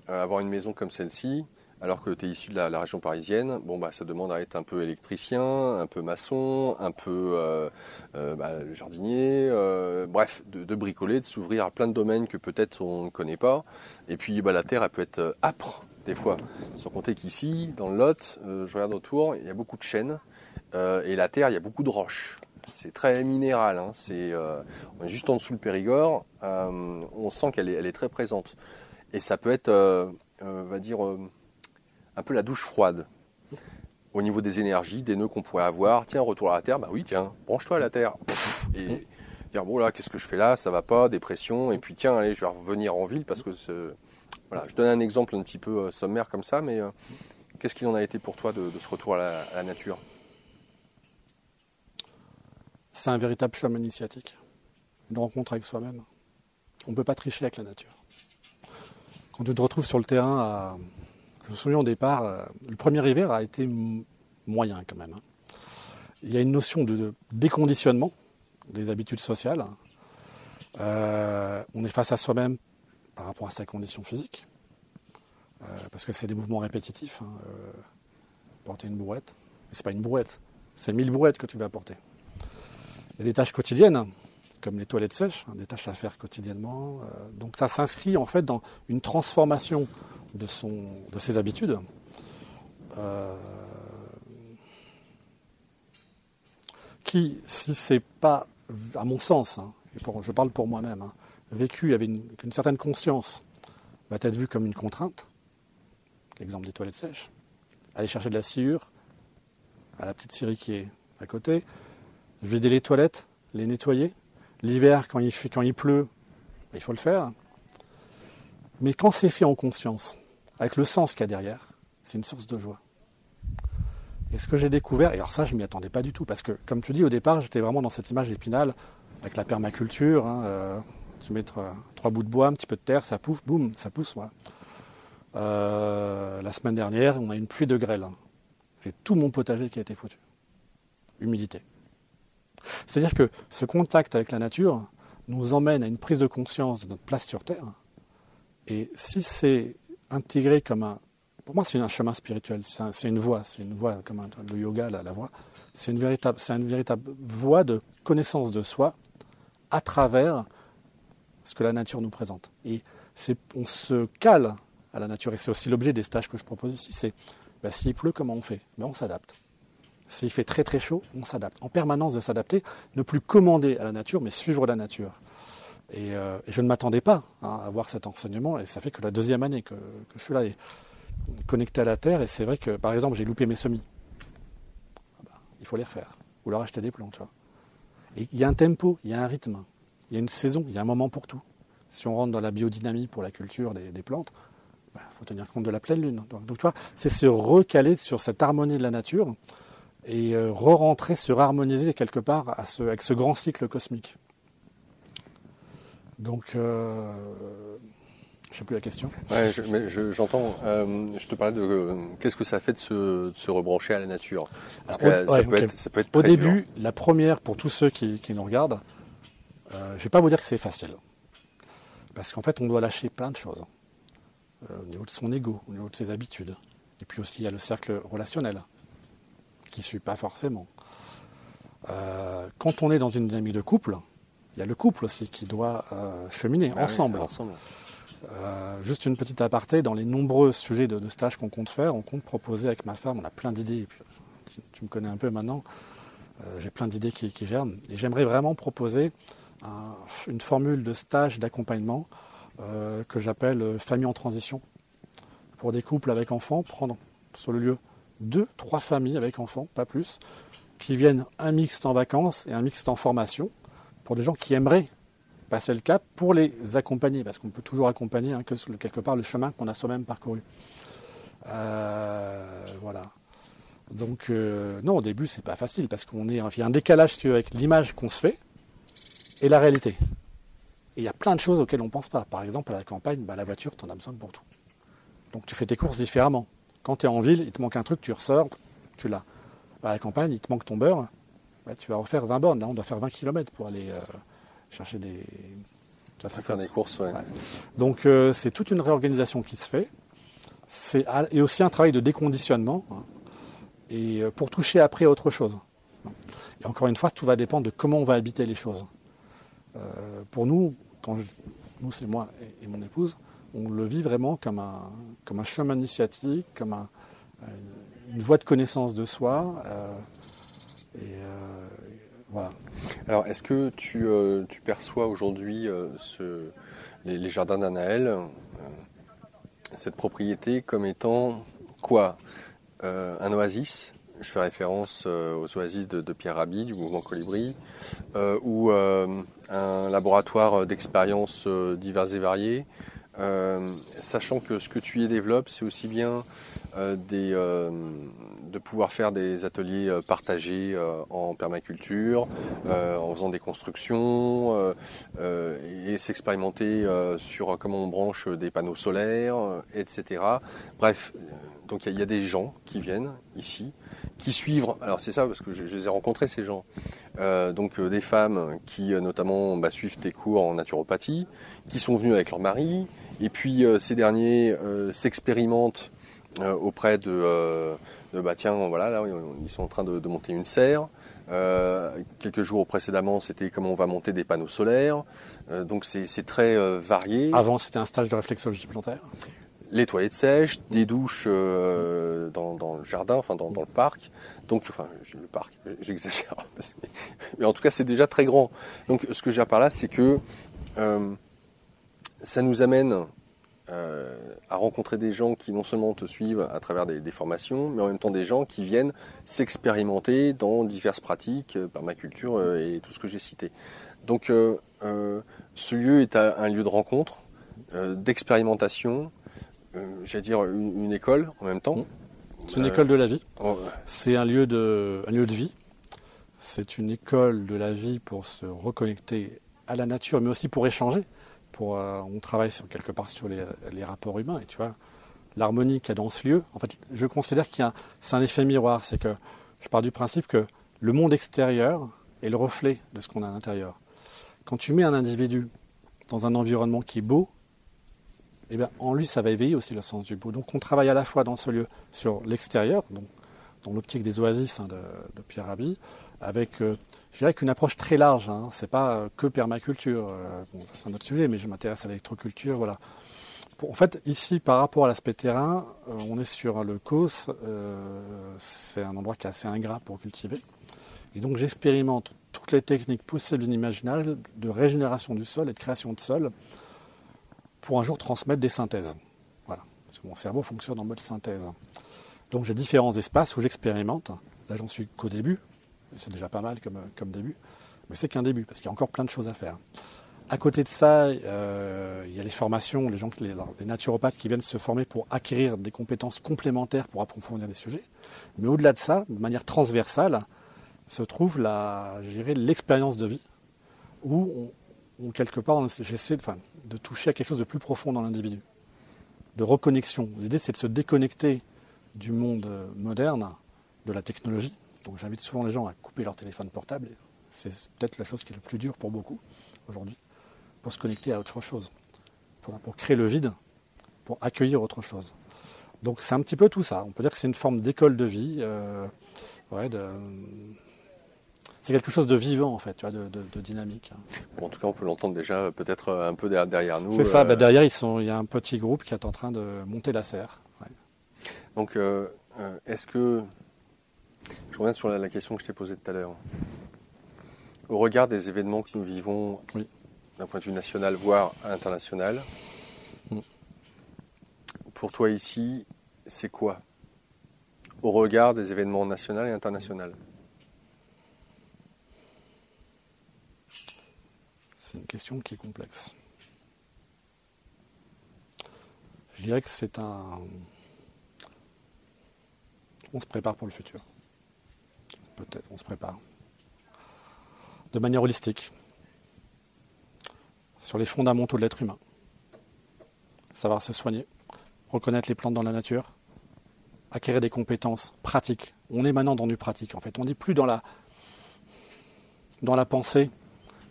avoir une maison comme celle-ci, alors que tu es issu de la région parisienne, bon, ça demande à être un peu électricien, un peu maçon, un peu jardinier, bref, de bricoler, de s'ouvrir à plein de domaines que peut-être on ne connaît pas. Et puis la terre, elle peut être âpre des fois. Sans compter qu'ici, dans le Lot, je regarde autour, il y a beaucoup de chênes. Et la terre, il y a beaucoup de roches. C'est très minéral. Hein. On est juste en dessous le Périgord. On sent qu'elle est très présente. Et ça peut être, on va dire, un peu la douche froide. Au niveau des énergies, des nœuds qu'on pourrait avoir. Tiens, retour à la terre. Bah oui, tiens, branche-toi à la terre. Et dire, bon là, qu'est-ce que je fais là? Ça va pas, dépression. Et puis tiens, allez, je vais revenir en ville parce que voilà, je donne un exemple un petit peu sommaire comme ça, mais qu'est-ce qu'il en a été pour toi de ce retour à la nature? C'est un véritable chemin initiatique, une rencontre avec soi-même. On ne peut pas tricher avec la nature. Quand tu te retrouves sur le terrain, je me souviens au départ, le premier hiver a été moyen quand même. Hein. Il y a une notion de déconditionnement des habitudes sociales. On est face à soi-même par rapport à sa condition physique, parce que c'est des mouvements répétitifs. Hein, porter une brouette, mais ce n'est pas une brouette, c'est 1000 brouettes que tu vas porter. Il y a des tâches quotidiennes, comme les toilettes sèches, des tâches à faire quotidiennement. Donc ça s'inscrit en fait dans une transformation de ses habitudes, qui, si c'est pas, à mon sens, hein, je parle pour moi-même, hein, vécu avec une certaine conscience, va être vu comme une contrainte. L'exemple des toilettes sèches. Aller chercher de la sciure à la petite scierie qui est à côté, vider les toilettes, les nettoyer. L'hiver, quand il pleut, il faut le faire. Mais quand c'est fait en conscience, avec le sens qu'il y a derrière, c'est une source de joie. Et ce que j'ai découvert, et alors ça je ne m'y attendais pas du tout, parce que comme tu dis au départ, j'étais vraiment dans cette image d'Épinal, avec la permaculture, hein, tu mets 3 bouts de bois, un petit peu de terre, ça pouffe, boum, ça pousse. Voilà. La semaine dernière, on a une pluie de grêle. J'ai tout mon potager qui a été foutu. Humidité. C'est-à-dire que ce contact avec la nature nous emmène à une prise de conscience de notre place sur Terre. Et si c'est intégré comme un... Pour moi, c'est un chemin spirituel, c'est une voie comme le yoga, la voie. C'est une véritable voie de connaissance de soi à travers ce que la nature nous présente. Et on se cale à la nature. Et c'est aussi l'objet des stages que je propose ici. C'est s'il pleut, comment on fait? On s'adapte. S'il fait très très chaud, on s'adapte. En permanence de s'adapter, ne plus commander à la nature, mais suivre la nature. Et je ne m'attendais pas à avoir cet enseignement. Et ça fait que la 2e année que je suis là, et connecté à la terre. Et c'est vrai que, par exemple, j'ai loupé mes semis. Il faut les refaire. Ou leur acheter des plants, tu vois. Et il y a un tempo, il y a un rythme, il y a une saison, il y a un moment pour tout. Si on rentre dans la biodynamie pour la culture des plantes, faut tenir compte de la pleine lune. Donc tu vois, c'est se recaler sur cette harmonie de la nature et re-rentrer, se réharmoniser quelque part avec ce grand cycle cosmique. Donc, je ne sais plus la question. Ouais, j'entends. Je te parlais de qu'est-ce que ça fait de se rebrancher à la nature. Parce que ça peut être très au début, dur. la première, pour tous ceux qui nous regardent, je ne vais pas vous dire que c'est facile. Parce qu'en fait, on doit lâcher plein de choses. Au niveau de son ego, au niveau de ses habitudes. Et puis aussi, il y a le cercle relationnel, qui ne suit pas forcément. Quand on est dans une dynamique de couple, il y a le couple aussi qui doit cheminer ensemble. Ensemble. Juste une petite aparté, dans les nombreux sujets de stages qu'on compte faire, on compte proposer avec ma femme, on a plein d'idées, et puis, tu me connais un peu maintenant, j'ai plein d'idées qui germent, et j'aimerais vraiment proposer une formule de stage d'accompagnement que j'appelle famille en transition. Pour des couples avec enfants, prendre sur le lieu 2-3 familles avec enfants, pas plus, qui viennent un mixte en vacances et un mixte en formation, pour des gens qui aimeraient passer le cap, pour les accompagner, parce qu'on peut toujours accompagner que quelque part le chemin qu'on a soi-même parcouru. Voilà. Donc non, au début c'est pas facile, parce qu'il y a un décalage avec l'image qu'on se fait et la réalité. Et il y a plein de choses auxquelles on ne pense pas. Par exemple, à la campagne, la voiture, tu en as besoin pour tout. Donc tu fais tes courses différemment. Quand tu es en ville, il te manque un truc, tu ressors, tu l'as. À la campagne, il te manque ton beurre, tu vas refaire 20 bornes. Là, on doit faire 20 km pour aller chercher des... Faire des courses, ouais. Donc c'est toute une réorganisation qui se fait. Et aussi un travail de déconditionnement, et pour toucher après à autre chose. Et encore une fois, tout va dépendre de comment on va habiter les choses. Pour nous, nous c'est moi et mon épouse, on le vit vraiment comme un chemin initiatique, comme une voie de connaissance de soi. Voilà. Alors, est-ce que tu perçois aujourd'hui les jardins d'Anaël, cette propriété, comme étant quoi? Un oasis? Je fais référence aux oasis de Pierre Rabhi, du mouvement Colibri, ou un laboratoire d'expériences diverses et variées, sachant que ce que tu y développes, c'est aussi bien de pouvoir faire des ateliers partagés en permaculture, en faisant des constructions, et s'expérimenter sur comment on branche des panneaux solaires, etc. Bref, donc il y a des gens qui viennent ici, qui suivent, alors c'est ça parce que je les ai rencontrés ces gens, donc des femmes qui notamment suivent tes cours en naturopathie, qui sont venues avec leur mari, et puis ces derniers s'expérimentent auprès tiens, voilà, là ils sont en train de monter une serre. Quelques jours précédemment, c'était comment on va monter des panneaux solaires. Donc c'est très varié. Avant, c'était un stage de réflexologie plantaire. les toilettes sèches, des douches dans le jardin, enfin dans le parc. Donc, enfin, le parc, j'exagère. Mais en tout cas, c'est déjà très grand. Donc, ce que je veux dire par là, c'est que ça nous amène à rencontrer des gens qui non seulement te suivent à travers des formations, mais en même temps des gens qui viennent s'expérimenter dans diverses pratiques, permaculture et tout ce que j'ai cité. Donc, ce lieu est un lieu de rencontre, d'expérimentation, j'allais dire une école en même temps. C'est une école de la vie. Oh, C'est un lieu de vie. C'est une école de la vie pour se reconnecter à la nature, mais aussi pour échanger. On travaille quelque part sur les rapports humains. Et tu vois, l'harmonie qu'il y a dans ce lieu, en fait, je considère c'est un effet miroir. C'est que je pars du principe que le monde extérieur est le reflet de ce qu'on a à l'intérieur. Quand tu mets un individu dans un environnement qui est beau, eh bien, en lui, ça va éveiller aussi le sens du beau. Donc on travaille à la fois dans ce lieu sur l'extérieur, donc dans l'optique des oasis de Pierre Rabhi, avec, je dirais qu'une approche très large. Hein. C'est pas que permaculture, bon, c'est un autre sujet, mais je m'intéresse à l'électroculture, voilà. En fait, ici, par rapport à l'aspect terrain, on est sur le Causse, c'est un endroit qui est assez ingrat pour cultiver. Et donc j'expérimente toutes les techniques possibles et inimaginables de régénération du sol et de création de sol pour un jour transmettre des synthèses. Voilà. Parce que mon cerveau fonctionne en mode synthèse. Donc j'ai différents espaces où j'expérimente. Là, j'en suis qu'au début. C'est déjà pas mal comme début. Mais c'est qu'un début, parce qu'il y a encore plein de choses à faire. À côté de ça, il y a les formations, les naturopathes qui viennent se former pour acquérir des compétences complémentaires pour approfondir des sujets. Mais au-delà de ça, de manière transversale, se trouve l'expérience de vie, où quelque part, j'essaie de toucher à quelque chose de plus profond dans l'individu, de reconnexion. L'idée, c'est de se déconnecter du monde moderne, de la technologie. Donc j'invite souvent les gens à couper leur téléphone portable. C'est peut-être la chose qui est le plus dure pour beaucoup aujourd'hui, pour se connecter à autre chose, pour créer le vide, pour accueillir autre chose. Donc c'est un petit peu tout ça. On peut dire que c'est une forme d'école de vie, c'est quelque chose de vivant en fait, tu vois, de dynamique. bon, en tout cas, on peut l'entendre déjà peut-être un peu derrière nous. C'est ça, derrière il y a un petit groupe qui est en train de monter la serre. Ouais. Donc, est-ce que, je reviens sur la question que je t'ai posée tout à l'heure, au regard des événements que nous vivons, oui, d'un point de vue national, voire international, pour toi ici, c'est quoi au regard des événements nationaux et internationaux? C'est une question qui est complexe. Je dirais que on se prépare pour le futur. Peut-être, on se prépare. De manière holistique. Sur les fondamentaux de l'être humain. Savoir se soigner, reconnaître les plantes dans la nature, acquérir des compétences pratiques. On est maintenant dans du pratique en fait. On n'est plus dans la pensée,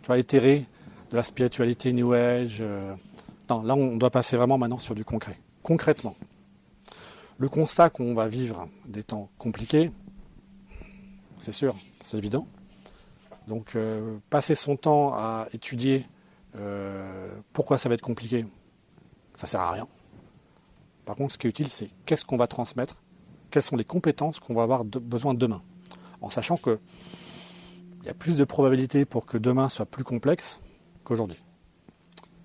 tu vois, éthérée, de la spiritualité New Age. Non, là on doit passer vraiment maintenant sur du concret. Concrètement. Le constat qu'on va vivre des temps compliqués, c'est sûr, c'est évident. Donc passer son temps à étudier pourquoi ça va être compliqué, ça ne sert à rien. Par contre, ce qui est utile, c'est qu'est-ce qu'on va transmettre, quelles sont les compétences qu'on va avoir besoin demain. En sachant qu'il y a plus de probabilités pour que demain soit plus complexe qu'aujourd'hui.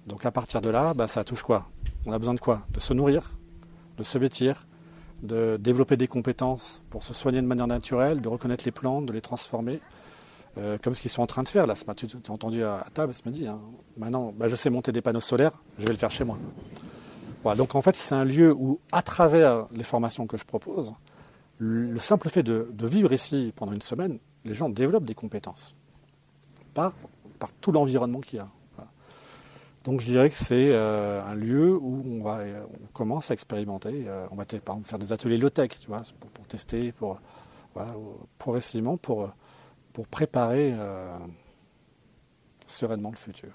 Donc à partir de là, ça touche quoi? On a besoin de quoi? De se nourrir, de se vêtir, de développer des compétences pour se soigner de manière naturelle, de reconnaître les plantes, de les transformer, comme ce qu'ils sont en train de faire. Là, ce matin, tu as entendu à table ce midi. Hein. Maintenant, je sais monter des panneaux solaires, je vais le faire chez moi. Voilà, donc en fait, c'est un lieu où, à travers les formations que je propose, le simple fait de vivre ici pendant une semaine, les gens développent des compétences par tout l'environnement qu'il y a. Voilà. Donc je dirais que c'est un lieu où on commence à expérimenter. On va par exemple faire des ateliers low-tech, tu vois, pour tester, progressivement, pour préparer sereinement le futur.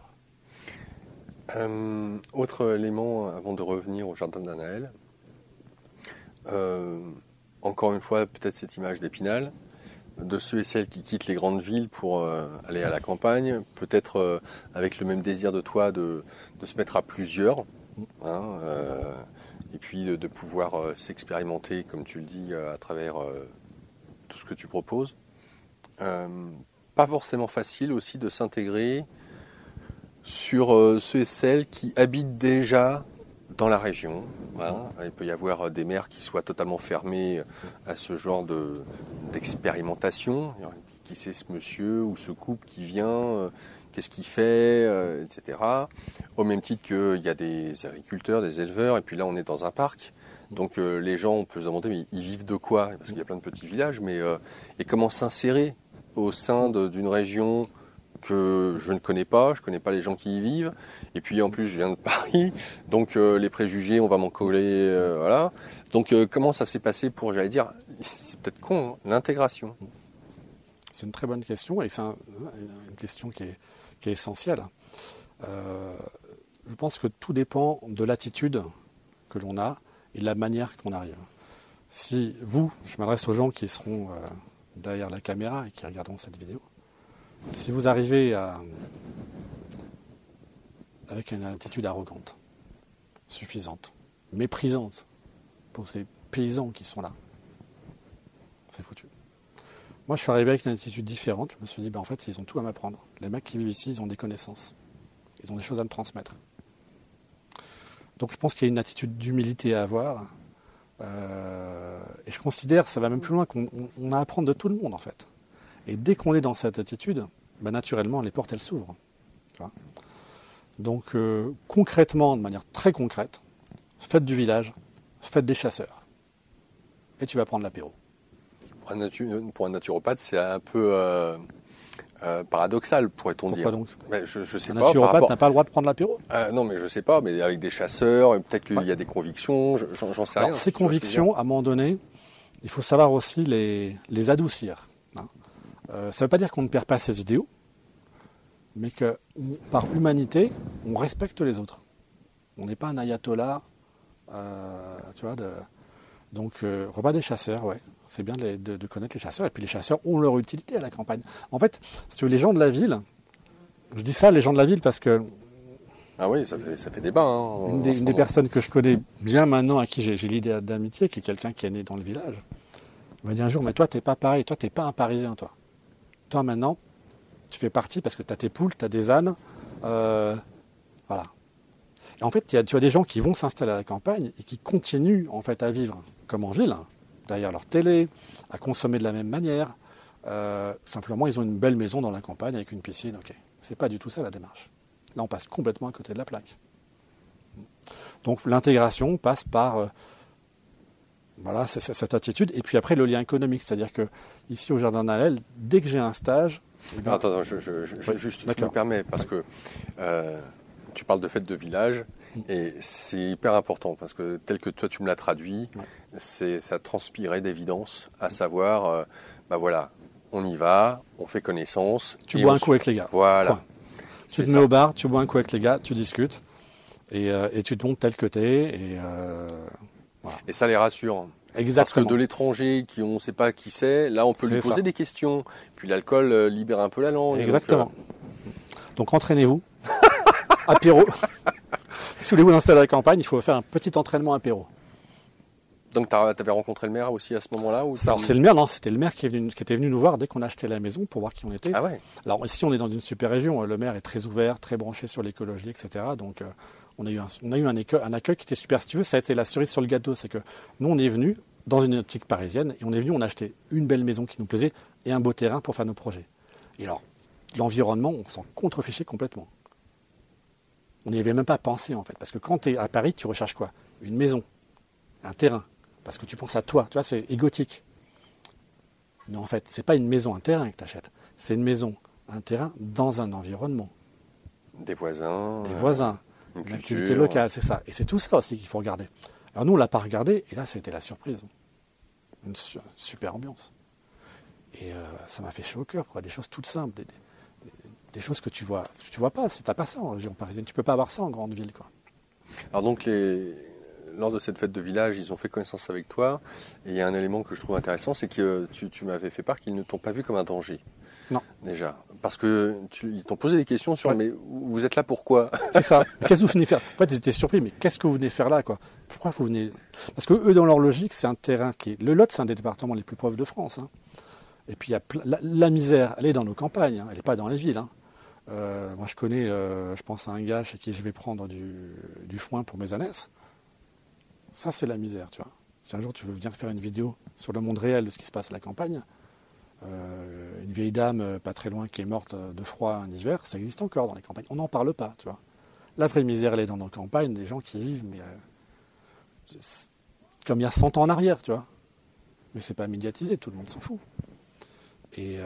Autre élément avant de revenir au jardin d'Anaël, encore une fois peut-être cette image d'Épinal, de ceux et celles qui quittent les grandes villes pour aller à la campagne, peut-être avec le même désir de toi de se mettre à plusieurs, hein, et puis de pouvoir s'expérimenter, comme tu le dis, à travers tout ce que tu proposes. Pas forcément facile aussi de s'intégrer sur ceux et celles qui habitent déjà dans la région. Hein. Il peut y avoir des maires qui soient totalement fermés à ce genre d'expérimentation. Qui c'est ce monsieur ou ce couple qui vient, qu'est-ce qu'il fait, etc. Au même titre qu'il y a des agriculteurs, des éleveurs, et puis là on est dans un parc. Donc les gens, on peut se demander, mais ils vivent de quoi? Parce qu'il y a plein de petits villages, mais et comment s'insérer au sein d'une région que je ne connais pas, je ne connais pas les gens qui y vivent, et puis en plus je viens de Paris, donc les préjugés, on va m'en coller, voilà. Donc comment ça s'est passé pour, j'allais dire, c'est peut-être con, hein, l'intégration? C'est une très bonne question, et c'est une question qui est essentielle. Je pense que tout dépend de l'attitude que l'on a et de la manière qu'on arrive. Si vous, je m'adresse aux gens qui seront derrière la caméra et qui regarderont cette vidéo, si vous arrivez avec une attitude arrogante, suffisante, méprisante pour ces paysans qui sont là, c'est foutu. Moi, je suis arrivé avec une attitude différente. Je me suis dit, en fait, ils ont tout à m'apprendre. Les mecs qui vivent ici, ils ont des connaissances. Ils ont des choses à me transmettre. Donc, je pense qu'il y a une attitude d'humilité à avoir. Et je considère, ça va même plus loin, qu'on a à apprendre de tout le monde, en fait. Et dès qu'on est dans cette attitude, naturellement, les portes, elles s'ouvrent. Tu vois. Donc, concrètement, de manière très concrète, fête du village, fête des chasseurs. Et tu vas prendre l'apéro. Pour un naturopathe, c'est un peu paradoxal, pourrait-on dire. Pourquoi donc? Je sais un pas. naturopathe n'a pas le droit de prendre l'apéro? Non, mais je sais pas, mais avec des chasseurs, peut-être qu'il y a des convictions, j'en sais rien. Ces convictions, à un moment donné, il faut savoir aussi les adoucir. Hein. Ça ne veut pas dire qu'on ne perd pas ses idéaux, mais que par humanité, on respecte les autres. On n'est pas un ayatollah, tu vois. Donc, repas des chasseurs, ouais. C'est bien de connaître les chasseurs. Et puis les chasseurs ont leur utilité à la campagne. En fait, si tu veux, les gens de la ville, je dis ça, les gens de la ville, parce que... Ah oui, ça fait débat. Hein, une des personnes que je connais bien maintenant, à qui j'ai l'idée d'amitié, qui est quelqu'un qui est né dans le village, m'a dit un jour, mais toi, t'es pas pareil, toi, t'es pas un Parisien, toi. Toi, maintenant, tu fais partie parce que tu as tes poules, tu as des ânes. Voilà. Et en fait, tu as des gens qui vont s'installer à la campagne et qui continuent en fait à vivre comme en ville, derrière leur télé, à consommer de la même manière. Simplement, ils ont une belle maison dans la campagne avec une piscine. Ok, c'est pas du tout ça la démarche. Là, on passe complètement à côté de la plaque. Donc, l'intégration passe par voilà, cette attitude. Et puis après, le lien économique, c'est-à-dire que ici au Jardin d'Allel, dès que j'ai un stage, Attends, je me permets, parce que tu parles de fête de village, et c'est hyper important, parce que tel que toi tu me l'as traduit, ça transpirait d'évidence, à savoir, voilà, on y va, on fait connaissance. Tu bois un coup avec les gars. Voilà. Point. Tu te mets au bar, tu bois un coup avec les gars, tu discutes, et tu te montres tel que t'es, et voilà. Et ça les rassure. Exactement. Parce que de l'étranger, on ne sait pas qui c'est, là on peut lui poser des questions. Puis l'alcool libère un peu la langue. Exactement. Donc entraînez-vous. Apéro. Si vous voulez vous installer à la campagne, il faut faire un petit entraînement apéro. Donc tu avais rencontré le maire aussi à ce moment-là? Alors c'est le maire, non, c'était le maire qui était venu nous voir dès qu'on a acheté la maison pour voir qui on était. Ah ouais. Alors ici on est dans une super région, le maire est très ouvert, très branché sur l'écologie, etc. Donc on a eu un accueil qui était super. Si tu veux, ça a été la cerise sur le gâteau, c'est que nous on est venus dans une optique parisienne et on a acheté une belle maison qui nous plaisait et un beau terrain pour faire nos projets. Et alors, l'environnement, on s'en contrefichait complètement. On n'y avait même pas pensé en fait, parce que quand tu es à Paris, tu recherches quoi? Une maison, un terrain, parce que tu penses à toi, tu vois, c'est égotique. Non, en fait, c'est pas une maison, un terrain que tu achètes, c'est une maison, un terrain dans un environnement. Des voisins. Une activité locale, c'est ça. Et c'est tout ça aussi qu'il faut regarder. Alors nous, on ne l'a pas regardé, et là, ça a été la surprise. Une super ambiance. Et ça m'a fait chaud au cœur, quoi. Des choses toutes simples, des choses que tu vois pas, si tu n'as pas ça en région parisienne. Tu ne peux pas avoir ça en grande ville, quoi. Alors donc, lors de cette fête de village, ils ont fait connaissance avec toi, et il y a un élément que je trouve intéressant, c'est que tu m'avais fait part qu'ils ne t'ont pas vu comme un danger. Non. déjà. Parce que ils t'ont posé des questions sur, Ouais. mais vous êtes là pourquoi? C'est ça. Qu'est-ce que vous venez faire? En fait, ils étaient surpris, mais qu'est-ce que vous venez faire là, quoi? Pourquoi vous venez? Parce que eux, dans leur logique, c'est un terrain qui est. Le Lot, c'est un des départements les plus pauvres de France, hein. Et puis, il y a la misère, elle est dans nos campagnes, hein. Elle n'est pas dans les villes, hein. Moi, je connais, je pense à un gars chez qui je vais prendre du foin pour mes ânesses. Ça, c'est la misère, tu vois. Si un jour tu veux venir faire une vidéo sur le monde réel de ce qui se passe à la campagne, une vieille dame pas très loin qui est morte de froid un hiver, ça existe encore dans les campagnes. On n'en parle pas, tu vois. La vraie misère, elle est dans nos campagnes, des gens qui vivent, mais comme il y a 100 ans en arrière, tu vois. Mais c'est pas médiatisé, tout le monde s'en fout. Et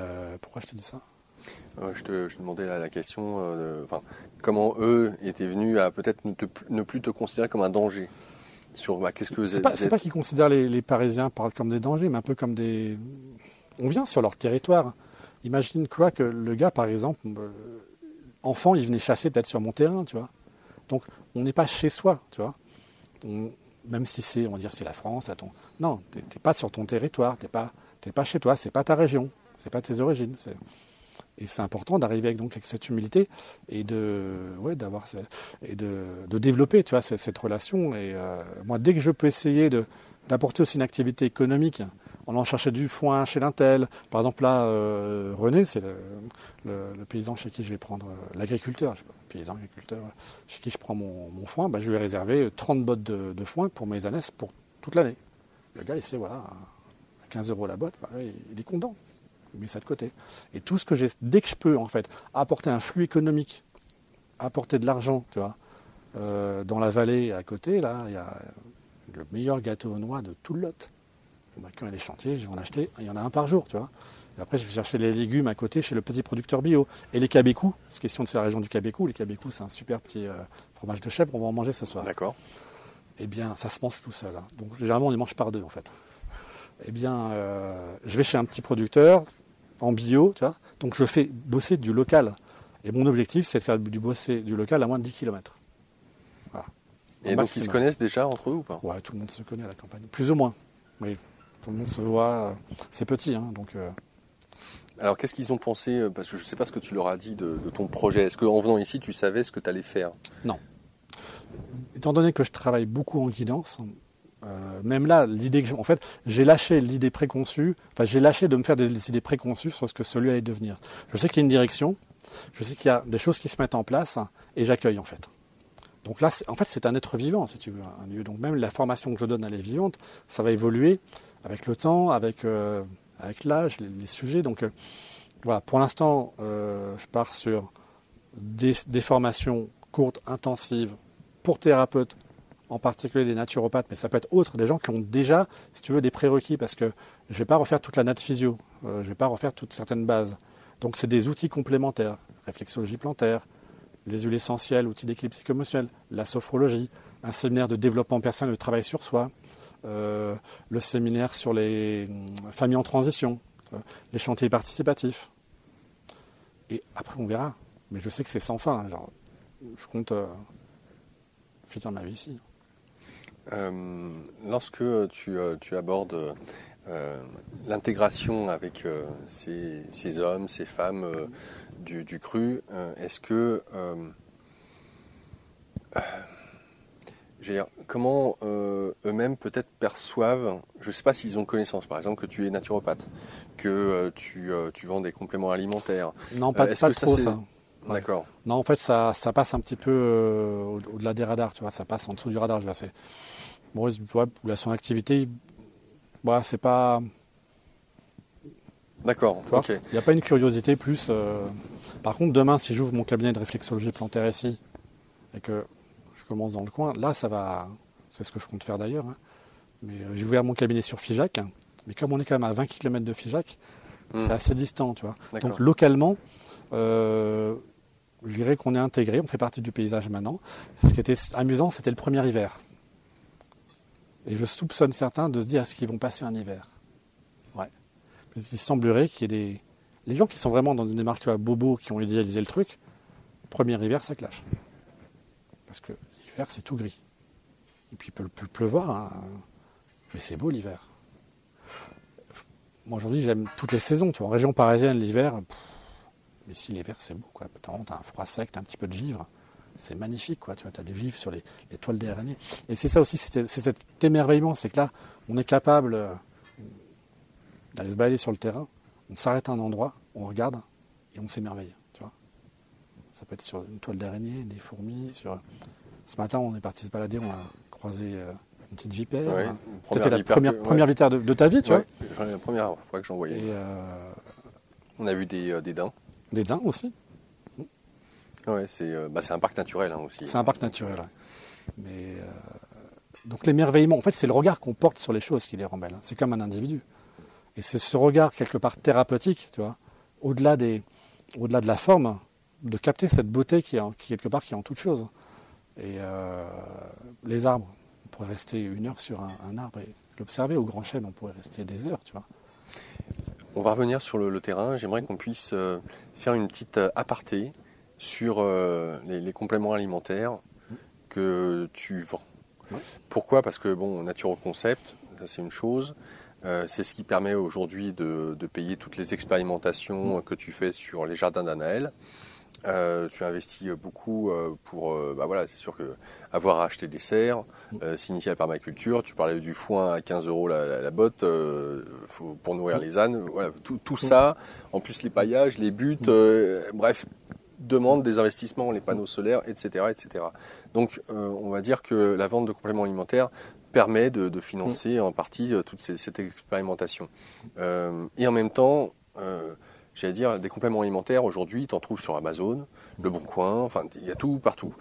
pourquoi je te dis ça? Je te demandais là la question, enfin, comment eux étaient venus à peut-être ne plus te considérer comme un danger sur qu'est-ce que vous C'est pas qu'ils considèrent les Parisiens comme des dangers, mais un peu comme des... On vient sur leur territoire. Imagine quoi que le gars, par exemple, enfant, il venait chasser peut-être sur mon terrain, tu vois. Donc, on n'est pas chez soi, tu vois. Même si c'est, on va dire, c'est la France, non, t'es pas sur ton territoire, t'es pas chez toi, c'est pas ta région, c'est pas tes origines. Et c'est important d'arriver avec cette humilité et de développer, tu vois, cette relation. Et moi, dès que je peux essayer d'apporter aussi une activité économique, en allant chercher du foin chez l'intel. Par exemple, là, René, c'est le paysan chez qui je vais prendre, l'agriculteur, paysan agriculteur, chez qui je prends mon foin, je lui ai réservé 30 bottes de foin pour mes ânesses pour toute l'année. Le gars, il sait, voilà, à 15 € la botte, il est content. Il met ça de côté. Et tout ce que j'ai, dès que je peux, en fait, apporter un flux économique, apporter de l'argent, tu vois, dans la vallée à côté, là, il y a le meilleur gâteau aux noix de tout le Lot. Quand il y a des chantiers, je vais en acheter, il y en a un par jour, tu vois. Et après, je vais chercher les légumes à côté chez le petit producteur bio. Et les cabécous, c'est question de la région du Cabécou. Les cabécous, c'est un super petit fromage de chèvre, on va en manger ce soir. D'accord. Eh bien, ça se mange tout seul, hein. Donc, généralement, on les mange par deux, en fait. Eh bien, je vais chez un petit producteur, en bio, tu vois. Donc, je fais bosser du local. Et mon objectif, c'est de faire bosser du local à moins de 10 km. Voilà. Et donc, ils se connaissent déjà entre eux ou pas? Ouais, tout le monde se connaît à la campagne. Plus ou moins. Oui. Tout le monde se voit, c'est petit, hein, donc... Alors, qu'est-ce qu'ils ont pensé? Parce que je ne sais pas ce que tu leur as dit de ton projet. Est-ce qu'en venant ici, tu savais ce que tu allais faire? Non. Étant donné que je travaille beaucoup en guidance, même là, l'idée que en fait, j'ai lâché l'idée préconçue, j'ai lâché de me faire des idées préconçues sur ce que celui allait devenir. Je sais qu'il y a une direction, je sais qu'il y a des choses qui se mettent en place, et j'accueille, en fait. Donc là, en fait, c'est un être vivant, si tu veux, un lieu. Donc même la formation que je donne à les vivantes, ça va évoluer avec le temps, avec l'âge, les sujets. Donc voilà, pour l'instant, je pars sur des formations courtes, intensives, pour thérapeutes, en particulier des naturopathes, mais ça peut être autre, des gens qui ont déjà, si tu veux, des prérequis, parce que je ne vais pas refaire toute la nat physio, je ne vais pas refaire toutes certaines bases. Donc c'est des outils complémentaires, réflexologie plantaire, les huiles essentielles, outils d'équilibre psycho-émotionnel, la sophrologie, un séminaire de développement personnel, de travail sur soi, le séminaire sur les familles en transition, les chantiers participatifs. Et après, on verra. Mais je sais que c'est sans fin. Genre, je compte finir ma vie ici. Lorsque tu abordes l'intégration avec ces hommes, ces femmes du cru, est-ce que... comment eux-mêmes peut-être perçoivent, je ne sais pas s'ils ont connaissance, par exemple, que tu es naturopathe, que tu vends des compléments alimentaires. Non, pas trop ça. Ouais. D'accord. Non, en fait, ça passe un petit peu au-delà des radars, tu vois, ça passe en dessous du radar, je vais Bon, ouais, son activité, bah, c'est pas... D'accord, ok. Il n'y a pas une curiosité plus... Par contre, demain, si j'ouvre mon cabinet de réflexologie plantaire ici, et que je commence dans le coin, là, ça va... C'est ce que je compte faire d'ailleurs. Hein. Mais j'ai ouvert mon cabinet sur Figeac, mais comme on est quand même à 20 km de Figeac, c'est assez distant, tu vois. Donc, localement... je dirais qu'on est intégré, on fait partie du paysage maintenant. Ce qui était amusant, c'était le premier hiver. Et je soupçonne certains de se dire, est-ce qu'ils vont passer un hiver? Ouais. Il semblerait qu'il y ait les gens qui sont vraiment dans une démarche, tu vois, bobo, qui ont idéalisé le truc, premier hiver, ça clash. Parce que l'hiver, c'est tout gris. Et puis, il peut pleuvoir, hein. Mais c'est beau l'hiver. Moi, aujourd'hui, j'aime toutes les saisons. Tu vois, en région parisienne, l'hiver... Mais si l'hiver, c'est beau, quoi. Tu as un froid sec, tu as un petit peu de givre. C'est magnifique, quoi. Tu vois, as des givres sur les toiles des araignées. Et c'est ça aussi, c'est cet émerveillement. C'est que là, on est capable d'aller se balader sur le terrain. On s'arrête à un endroit, on regarde et on s'émerveille. Tu vois. Ça peut être sur une toile d'araignée, des fourmis. Ce matin, on est parti se balader, on a croisé une petite vipère. Ouais, c'était la première vipère de ta vie, tu vois. C'est la première fois que j'en voyais. Et on a vu des daims. Des daims aussi. Ouais, c'est un parc naturel aussi. C'est un parc naturel, ouais. Mais donc l'émerveillement, en fait, c'est le regard qu'on porte sur les choses qui les rend belles. C'est comme un individu. Et c'est ce regard, quelque part, thérapeutique, tu vois, au-delà de la forme, de capter cette beauté qui quelque part, qui est en toute chose. Et les arbres, on pourrait rester 1 heure sur un arbre et l'observer. Au grand chêne, on pourrait rester des heures, tu vois. On va revenir sur le terrain. J'aimerais qu'on puisse faire une petite aparté sur les compléments alimentaires que tu vends. Ouais. Pourquoi ? Parce que Naturo Concept, ça c'est une chose. C'est ce qui permet aujourd'hui de payer toutes les expérimentations que tu fais sur les jardins d'Anaël. Tu investis beaucoup pour, c'est sûr que avoir à acheter des serres, s'initier à la permaculture. Tu parlais du foin à 15 € la botte pour nourrir les ânes. Voilà, tout ça, en plus les paillages, les buts, bref, demande des investissements, les panneaux solaires, etc., etc. Donc, on va dire que la vente de compléments alimentaires permet de financer en partie toute cette expérimentation. Et en même temps, j'allais dire, des compléments alimentaires, aujourd'hui, tu en trouves sur Amazon, Le Bon Coin, enfin, il y a tout partout.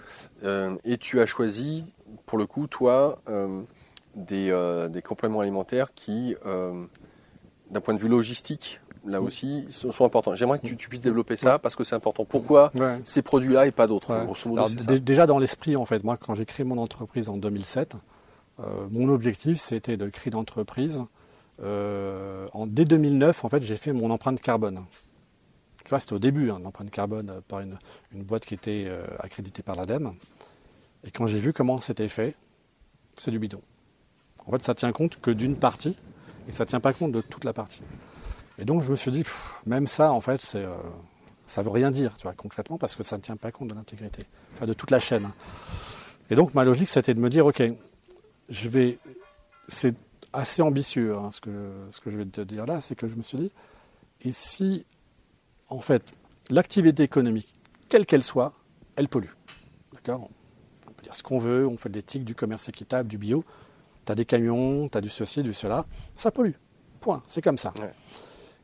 Et tu as choisi, pour le coup, toi, des compléments alimentaires qui, d'un point de vue logistique, là aussi, sont importants. J'aimerais que tu puisses développer ça, parce que c'est important. Pourquoi ces produits-là et pas d'autres, grosso modo, déjà, dans l'esprit, en fait, moi, quand j'ai créé mon entreprise en 2007, mon objectif, c'était de créer une entreprise. Dès 2009, en fait, j'ai fait mon empreinte carbone. Tu vois, c'était au début, l'empreinte carbone par une boîte qui était accréditée par l'ADEME. Et quand j'ai vu comment c'était fait, c'est du bidon. En fait, ça tient compte que d'une partie, et ça ne tient pas compte de toute la partie. Et donc, je me suis dit, même ça, en fait, ça ne veut rien dire, tu vois, concrètement, parce que ça ne tient pas compte de l'intégrité, enfin, de toute la chaîne. Et donc, ma logique, c'était de me dire, OK, c'est assez ambitieux, ce que je vais te dire là, c'est que je me suis dit, et si, en fait, l'activité économique, quelle qu'elle soit, elle pollue. D'accord ? On peut dire ce qu'on veut, on fait de l'éthique, du commerce équitable, du bio. Tu as des camions, tu as du ceci, du cela. Ça pollue. Point. C'est comme ça. Ouais.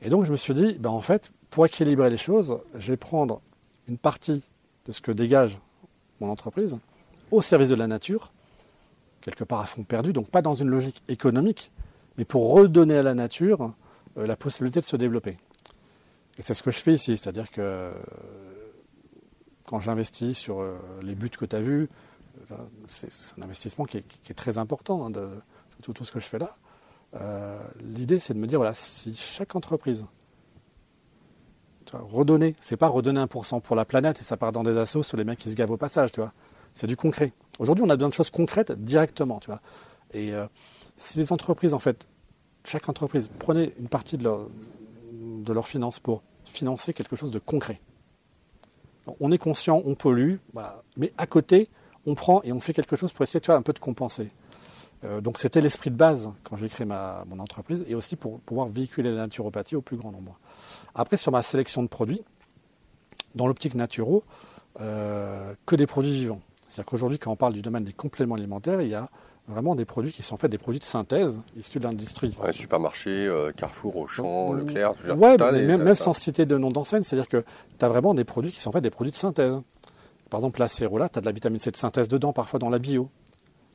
Et donc, je me suis dit, en fait, pour équilibrer les choses, je vais prendre une partie de ce que dégage mon entreprise au service de la nature, quelque part à fond perdu, donc pas dans une logique économique, mais pour redonner à la nature la possibilité de se développer. Et c'est ce que je fais ici, c'est-à-dire que quand j'investis sur les buts que tu as vus, c'est un investissement qui est très important de tout ce que je fais là. L'idée, c'est de me dire, voilà, si chaque entreprise, tu vois, redonner, c'est pas redonner 1% pour la planète et ça part dans des assos sur les mecs qui se gavent au passage, tu vois. C'est du concret. Aujourd'hui, on a besoin de choses concrètes directement, tu vois. Et si les entreprises, en fait, chaque entreprise prenait une partie de leurs finances pour financer quelque chose de concret. Bon, on est conscient, on pollue, voilà. Mais à côté, on prend et on fait quelque chose pour essayer, tu vois, un peu de compenser. Donc c'était l'esprit de base quand j'ai créé mon entreprise et aussi pour pouvoir véhiculer la naturopathie au plus grand nombre. Après, sur ma sélection de produits, dans l'optique naturo, que des produits vivants. C'est-à-dire qu'aujourd'hui, quand on parle du domaine des compléments alimentaires, il y a vraiment des produits qui sont en fait des produits de synthèse issus de l'industrie. Ouais, supermarché, Carrefour, Auchan, Leclerc. Oui, même sans citer de nom d'enseigne, c'est-à-dire que tu as vraiment des produits qui sont en fait des produits de synthèse. Par exemple, la Cérola, tu as de la vitamine C de synthèse dedans, parfois dans la bio.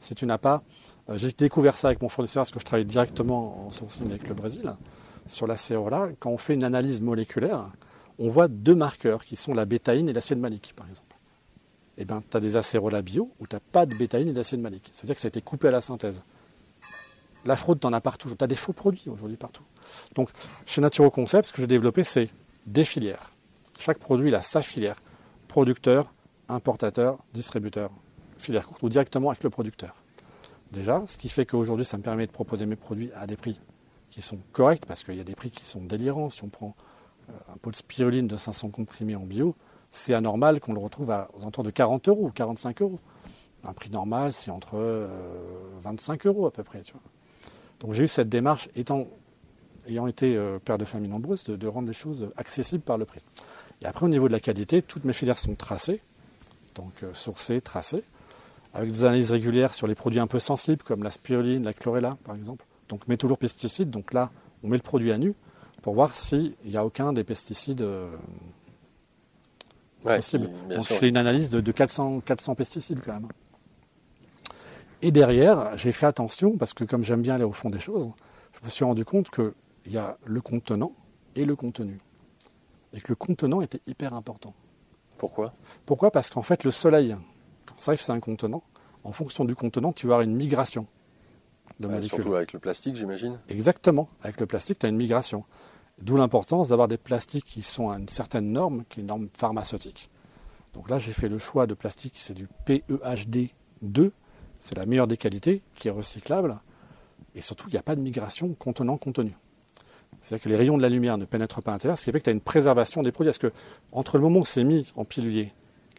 Si tu n'as pas... j'ai découvert ça avec mon fournisseur parce que je travaille directement en sourcing avec le Brésil. Sur la Cérola, quand on fait une analyse moléculaire, on voit 2 marqueurs qui sont la bétaïne et l'acide malique, par exemple. Eh bien, tu as des acérola bio où tu n'as pas de bétaïne et d'acide malique. Ça veut dire que ça a été coupé à la synthèse. La fraude, tu en as partout. Tu as des faux produits aujourd'hui partout. Donc, chez Naturo Concept, ce que j'ai développé, c'est des filières. Chaque produit, il a sa filière. Producteur, importateur, distributeur. Filière courte ou directement avec le producteur. Déjà, ce qui fait qu'aujourd'hui, ça me permet de proposer mes produits à des prix qui sont corrects, parce qu'il y a des prix qui sont délirants. Si on prend un pot de spiruline de 500 comprimés en bio, c'est anormal qu'on le retrouve aux alentours de 40 euros ou 45 euros. Un prix normal, c'est entre 25 euros à peu près. Tu vois. Donc j'ai eu cette démarche, ayant été père de famille nombreuse, de rendre les choses accessibles par le prix. Et après, au niveau de la qualité, toutes mes filières sont tracées, donc sourcées, tracées, avec des analyses régulières sur les produits un peu sensibles, comme la spiruline, la chlorella, par exemple. Donc, mais toujours pesticides. Donc là, on met le produit à nu pour voir s'il n'y a aucun des pesticides possibles. Donc, c'est une analyse de 400 pesticides quand même. Et derrière, j'ai fait attention, parce que comme j'aime bien aller au fond des choses, je me suis rendu compte qu'il y a le contenant et le contenu. Et que le contenant était hyper important. Pourquoi ? Pourquoi ? Parce qu'en fait, le soleil, quand ça arrive sur un contenant, en fonction du contenant, tu vas avoir une migration de molécules. Surtout avec le plastique, j'imagine. Exactement. Avec le plastique, tu as une migration. D'où l'importance d'avoir des plastiques qui sont à une certaine norme, qui est une norme pharmaceutique. Donc là, j'ai fait le choix de plastique, c'est du PEHD2. C'est la meilleure des qualités, qui est recyclable. Et surtout, il n'y a pas de migration contenant-contenu. C'est-à-dire que les rayons de la lumière ne pénètrent pas à l'intérieur, ce qui fait que tu as une préservation des produits. Parce que entre le moment où c'est mis en pilulier,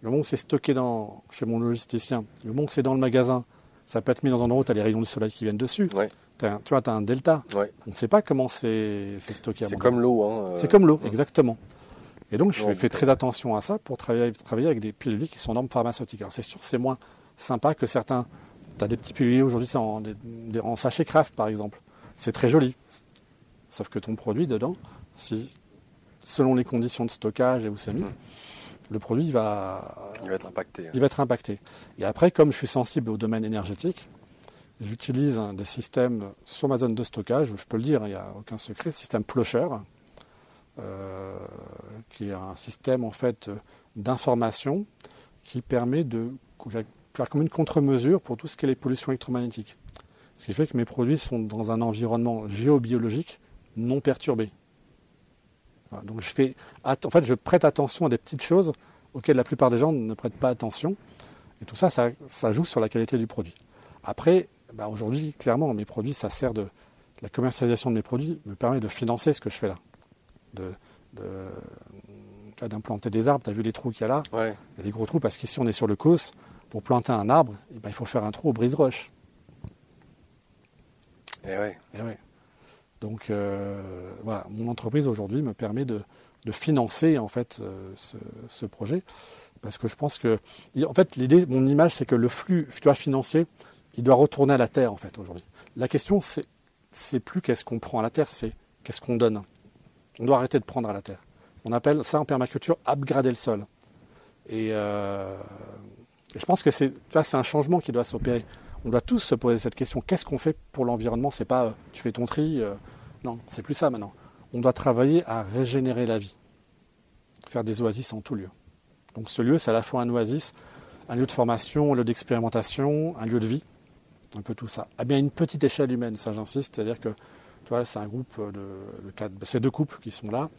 le moment où c'est stocké chez mon logisticien, le moment où c'est dans le magasin, ça peut être mis dans un endroit où tu as les rayons du soleil qui viennent dessus. Ouais. Tu vois, tu as un delta. Ouais. On ne sait pas comment c'est stocké. C'est comme l'eau. Hein, C'est comme l'eau, exactement. Et donc, je fais très attention à ça pour travailler avec des piluliers qui sont en normes pharmaceutiques. Alors, c'est sûr, c'est moins sympa que certains. Tu as des petits piluliers aujourd'hui en sachet Kraft, par exemple. C'est très joli. Sauf que ton produit dedans, selon les conditions de stockage et où c'est mis, le produit il va être impacté. Il va être impacté. Et après, comme je suis sensible au domaine énergétique, j'utilise des systèmes sur ma zone de stockage, où je peux le dire, il n'y a aucun secret, le système Plocher, qui est un système en fait d'information qui permet de faire comme une contre-mesure pour tout ce qui est les pollutions électromagnétiques. Ce qui fait que mes produits sont dans un environnement géobiologique non perturbé. Voilà, donc je prête attention à des petites choses auxquelles la plupart des gens ne prêtent pas attention. Et tout ça, ça joue sur la qualité du produit. Après, aujourd'hui, clairement, mes produits, ça sert de... La commercialisation de mes produits me permet de financer ce que je fais là. D'implanter des arbres, tu as vu les trous qu'il y a là. Ouais. Il y a des gros trous parce qu'ici, on est sur le Causse. Pour planter un arbre, il faut faire un trou au brise-roche. Et ouais. Donc, voilà, mon entreprise aujourd'hui me permet de financer en fait ce projet, parce que je pense que, en fait, l'idée, mon image, c'est que le flux financier, il doit retourner à la terre en fait aujourd'hui. La question, c'est plus qu'est-ce qu'on prend à la terre, c'est qu'est-ce qu'on donne. On doit arrêter de prendre à la terre. On appelle ça en permaculture upgrader le sol. Et je pense que c'est un changement qui doit s'opérer. On doit tous se poser cette question. Qu'est-ce qu'on fait pour l'environnement ? C'est pas tu fais ton tri. Non, c'est plus ça maintenant. On doit travailler à régénérer la vie. Faire des oasis en tout lieu. Donc ce lieu, c'est à la fois un oasis, un lieu de formation, un lieu d'expérimentation, un lieu de vie. Un peu tout ça. À bien une petite échelle humaine, ça j'insiste. C'est-à-dire que tu vois, c'est un groupe c'est 2 couples qui sont là.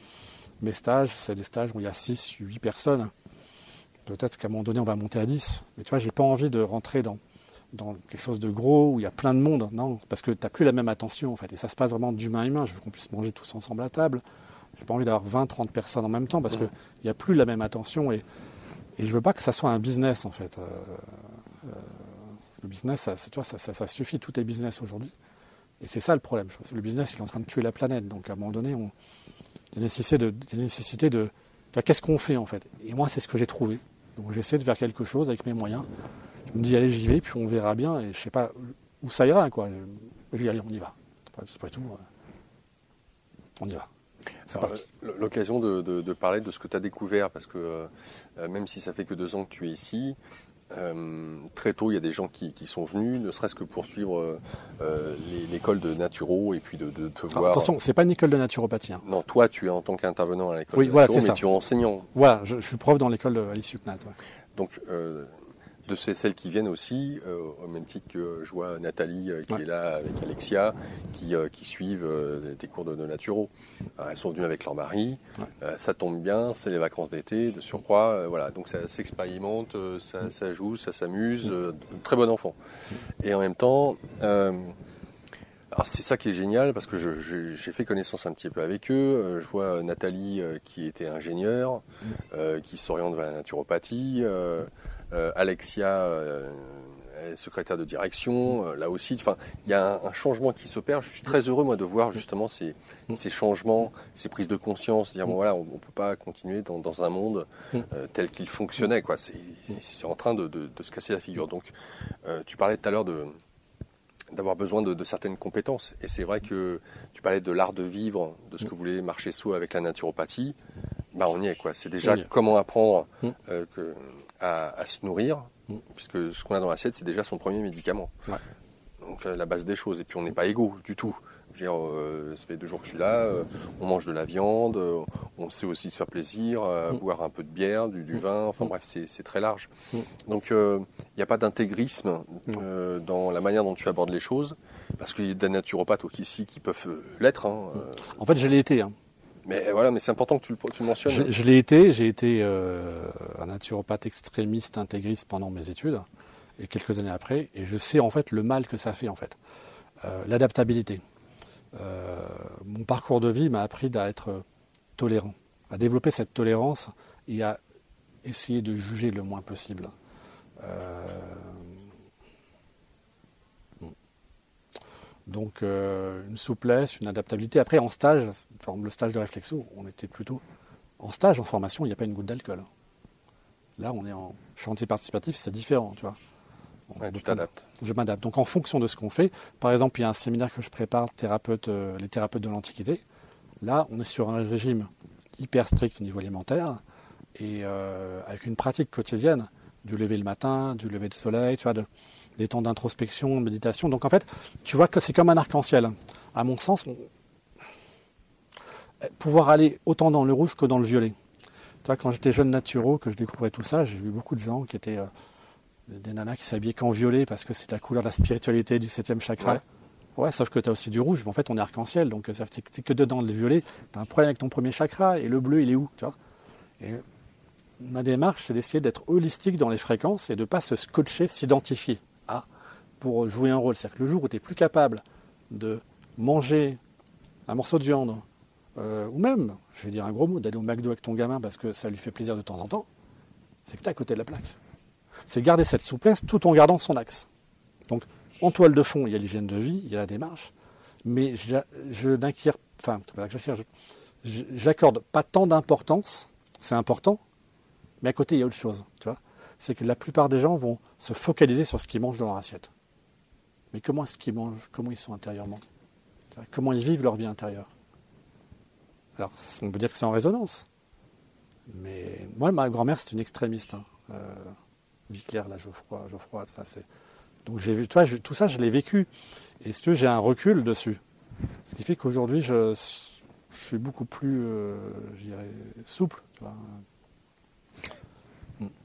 Mes stages, c'est des stages où il y a 6, 8 personnes. Peut-être qu'à un moment donné, on va monter à 10. Mais tu vois, j'ai pas envie de rentrer dans quelque chose de gros, où il y a plein de monde. Non, parce que tu n'as plus la même attention, en fait. Et ça se passe vraiment d'humain à humain. Je veux qu'on puisse manger tous ensemble à table. J'ai pas envie d'avoir 20, 30 personnes en même temps, parce qu'il n'y a plus la même attention. Et je veux pas que ça soit un business, en fait. Le business, ça suffit. Tout est business aujourd'hui. Et c'est ça le problème. Le business, il est en train de tuer la planète. Donc, à un moment donné, il y a nécessité de qu'est-ce qu'on fait, en fait. Et moi, c'est ce que j'ai trouvé. Donc, j'essaie de faire quelque chose avec mes moyens. Je me dis, allez, j'y vais, puis on verra bien. Et je ne sais pas où ça ira, quoi. Je dis, allez, on y va. Après tout, on y va. C'est parti. L'occasion de parler de ce que tu as découvert, parce que même si ça fait que 2 ans que tu es ici, très tôt, il y a des gens qui sont venus, ne serait-ce que pour suivre l'école de naturo et puis de te voir. Attention, c'est pas une école de naturopathie. Hein. Non, toi, tu es en tant qu'intervenant à l'école de voilà, naturo, mais ça. tu es enseignant. Voilà, je suis prof dans l'école à l'ISUPNAT. Ouais. Donc, de celles qui viennent aussi, au même titre que je vois Nathalie qui est là avec Alexia, qui suivent des cours de naturo. Elles sont venues avec leur mari, ça tombe bien, c'est les vacances d'été, de surcroît, voilà. Donc ça s'expérimente, ça joue, ça s'amuse, très bon enfant. Et en même temps, Alors c'est ça qui est génial parce que j'ai fait connaissance un petit peu avec eux. Je vois Nathalie qui était ingénieure, qui s'oriente vers la naturopathie. Alexia, secrétaire de direction, là aussi. Enfin, il y a un changement qui s'opère. Je suis très heureux moi de voir justement ces changements, ces prises de conscience. Dire bon voilà, on peut pas continuer dans un monde tel qu'il fonctionnait quoi. C'est en train de se casser la figure. Donc, tu parlais tout à l'heure d'avoir besoin de certaines compétences. Et c'est vrai que tu parlais de l'art de vivre, de ce que voulait Marchesso avec la naturopathie. Bah, on y est, quoi. C'est déjà comment apprendre à se nourrir, puisque ce qu'on a dans l'assiette, c'est déjà son premier médicament. Ouais. Donc la base des choses. Et puis on n'est pas égaux du tout. Je veux dire, ça fait 2 jours que je suis là, on mange de la viande, on sait aussi se faire plaisir, boire un peu de bière, du vin, enfin bref, c'est très large. Donc il n'y a pas d'intégrisme dans la manière dont tu abordes les choses, parce qu'il y a des naturopathes ici qui peuvent l'être. Hein. En fait, je l'ai été. Hein. Mais voilà, mais c'est important que tu le mentionnes. Je l'ai été, j'ai été un naturopathe extrémiste, intégriste pendant mes études, et quelques années après, et je sais en fait le mal que ça fait en fait. L'adaptabilité. Mon parcours de vie m'a appris à être tolérant, à développer cette tolérance et à essayer de juger le moins possible. Donc une souplesse, une adaptabilité. Après en stage, le stage de réflexo, on était plutôt en stage, en formation, il n'y a pas une goutte d'alcool. Là on est en chantier participatif, c'est différent, tu vois. Ouais, tu t'adaptes. Je m'adapte. Donc en fonction de ce qu'on fait, par exemple, il y a un séminaire que je prépare, les thérapeutes de l'Antiquité. Là, on est sur un régime hyper strict au niveau alimentaire et avec une pratique quotidienne, du lever le matin, du lever du soleil, tu vois, des temps d'introspection, de méditation. Donc en fait, tu vois que c'est comme un arc-en-ciel. À mon sens, pouvoir aller autant dans le rouge que dans le violet. Tu vois, quand j'étais jeune naturo, que je découvrais tout ça, j'ai vu beaucoup de gens qui étaient... des nanas qui s'habillaient qu'en violet parce que c'est la couleur de la spiritualité du 7e chakra. Ouais, sauf que tu as aussi du rouge. Mais en fait, on est arc-en-ciel. Donc, c'est que dedans le violet, tu as un problème avec ton premier chakra. Et le bleu, il est où, tu vois? Et ma démarche, c'est d'essayer d'être holistique dans les fréquences et de ne pas se scotcher, s'identifier pour jouer un rôle. C'est-à-dire que le jour où tu n'es plus capable de manger un morceau de viande, ou même, je vais dire un gros mot, d'aller au McDo avec ton gamin parce que ça lui fait plaisir de temps en temps, c'est que tu es à côté de la plaque. C'est garder cette souplesse tout en gardant son axe. Donc, en toile de fond, il y a l'hygiène de vie, il y a la démarche, mais j'accorde pas tant d'importance, c'est important, mais à côté, il y a autre chose. Tu vois, c'est que la plupart des gens vont se focaliser sur ce qu'ils mangent dans leur assiette. Mais comment est-ce qu'ils mangent? Comment ils sont intérieurement? Comment ils vivent leur vie intérieure? Alors, on peut dire que c'est en résonance. Mais moi, ma grand-mère, c'est une extrémiste. Vie claire, là, Geoffroy, ça c'est. Donc j'ai vu, tout ça, je l'ai vécu. Et si tu veux, j'ai un recul dessus. Ce qui fait qu'aujourd'hui, je suis beaucoup plus, je dirais, souple. Tu vois.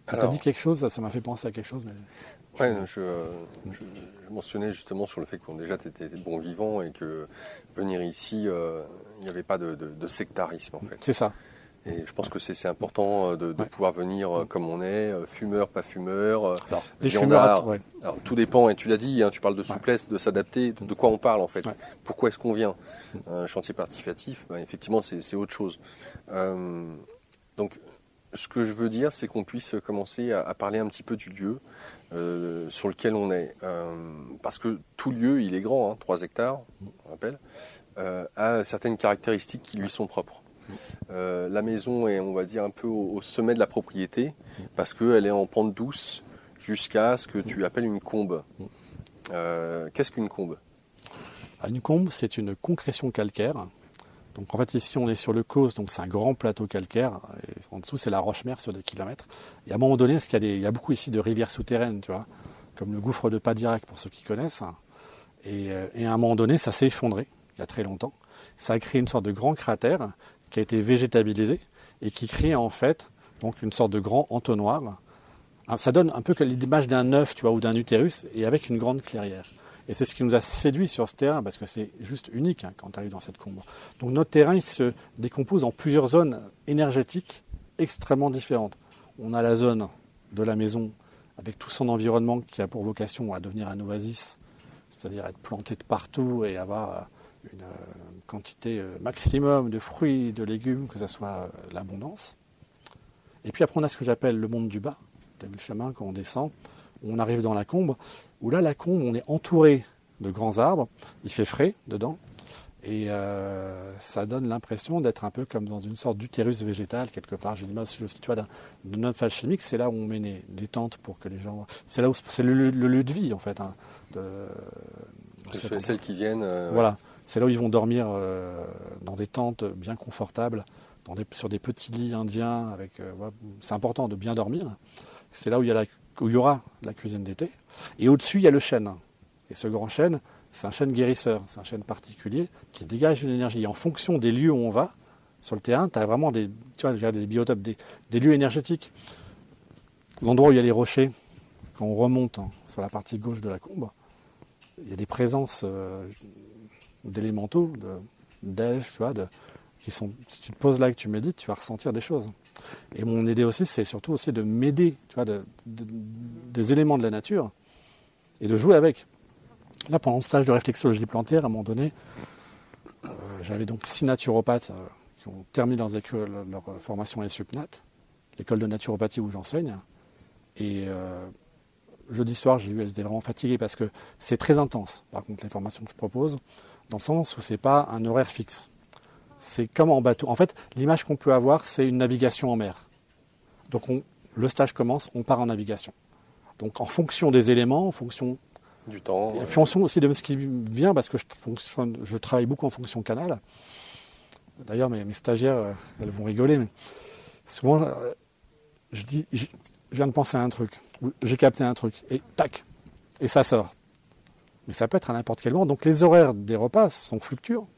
Tu as dit quelque chose, ça m'a fait penser à quelque chose. Mais... Ouais, je mentionnais justement sur le fait que déjà tu étais bon vivant et que venir ici, il n'y avait pas de sectarisme en fait. C'est ça. Et je pense que c'est important de pouvoir venir comme on est, fumeur, pas fumeur, viandard. Alors, tout dépend, et tu l'as dit, hein, tu parles de souplesse, de s'adapter, de quoi on parle en fait. Pourquoi est-ce qu'on vient? Un chantier participatif, effectivement, c'est autre chose. Donc, ce que je veux dire, c'est qu'on puisse commencer à parler un petit peu du lieu sur lequel on est. Parce que tout lieu, il est grand, 3 hectares, on rappelle, a certaines caractéristiques qui lui sont propres. La maison est, on va dire, un peu au sommet de la propriété parce qu'elle est en pente douce jusqu'à ce que tu appelles une combe. Qu'est-ce qu'une combe? Une combe, c'est une concrétion calcaire. Donc en fait ici on est sur le Causse, donc c'est un grand plateau calcaire. Et en dessous c'est la Roche-Mère sur des kilomètres. Et à un moment donné, parce qu'il y a beaucoup ici de rivières souterraines, tu vois, comme le gouffre de Padirac pour ceux qui connaissent. Et à un moment donné, ça s'est effondré il y a très longtemps. Ça a créé une sorte de grand cratère qui a été végétabilisé et qui crée en fait donc une sorte de grand entonnoir. Ça donne un peu l'image d'un œuf, tu vois, ou d'un utérus, et avec une grande clairière. Et c'est ce qui nous a séduit sur ce terrain, parce que c'est juste unique quand tu arrives dans cette combe. Donc notre terrain, il se décompose en plusieurs zones énergétiques extrêmement différentes. On a la zone de la maison, avec tout son environnement qui a pour vocation à devenir un oasis c'est-à-dire être planté de partout et avoir une quantité maximum de fruits, de légumes, que ce soit l'abondance. Et puis après, on a ce que j'appelle le monde du bas. Tu as vu le chemin quand on descend, on arrive dans la combe, où là, la combe, on est entouré de grands arbres, il fait frais dedans, et ça donne l'impression d'être un peu comme dans une sorte d'utérus végétal, quelque part. J'ai l'image aussi, tu vois, de notre phase chimique, c'est là où on met des tentes pour que les gens... C'est là où c'est le lieu de vie, en fait. Hein, celles qui viennent... voilà, c'est là où ils vont dormir dans des tentes bien confortables, sur des petits lits indiens. C'est important de bien dormir. C'est là où il y aura la cuisine d'été. Et au-dessus, il y a le chêne. Et ce grand chêne, c'est un chêne guérisseur, c'est un chêne particulier qui dégage une énergie. Et en fonction des lieux où on va, sur le terrain, tu as vraiment des biotopes, des lieux énergétiques. L'endroit où il y a les rochers, quand on remonte sur la partie gauche de la combe, il y a des présences d'élémentaux, d'elfes, tu vois, qui sont, si tu te poses là et que tu médites, tu vas ressentir des choses. Et mon idée aussi, c'est surtout aussi de m'aider, tu vois, des éléments de la nature et de jouer avec. Là, pendant le stage de réflexologie plantaire, à un moment donné, j'avais donc 6 naturopathes qui ont terminé leur formation à SUPNAT, l'école de naturopathie où j'enseigne. Et jeudi soir, elles étaient vraiment fatiguées parce que c'est très intense, par contre, les formations que je propose, dans le sens où ce n'est pas un horaire fixe. C'est comme en bateau. En fait, l'image qu'on peut avoir, c'est une navigation en mer. Donc le stage commence, on part en navigation. Donc en fonction des éléments, en fonction du temps. En fonction aussi de ce qui vient, parce que je travaille beaucoup en fonction canal. D'ailleurs, mes stagiaires, elles vont rigoler, mais souvent, je viens de penser à un truc, j'ai capté un truc, et tac, et ça sort. Mais ça peut être à n'importe quel moment. Donc les horaires des repas sont fluctuants.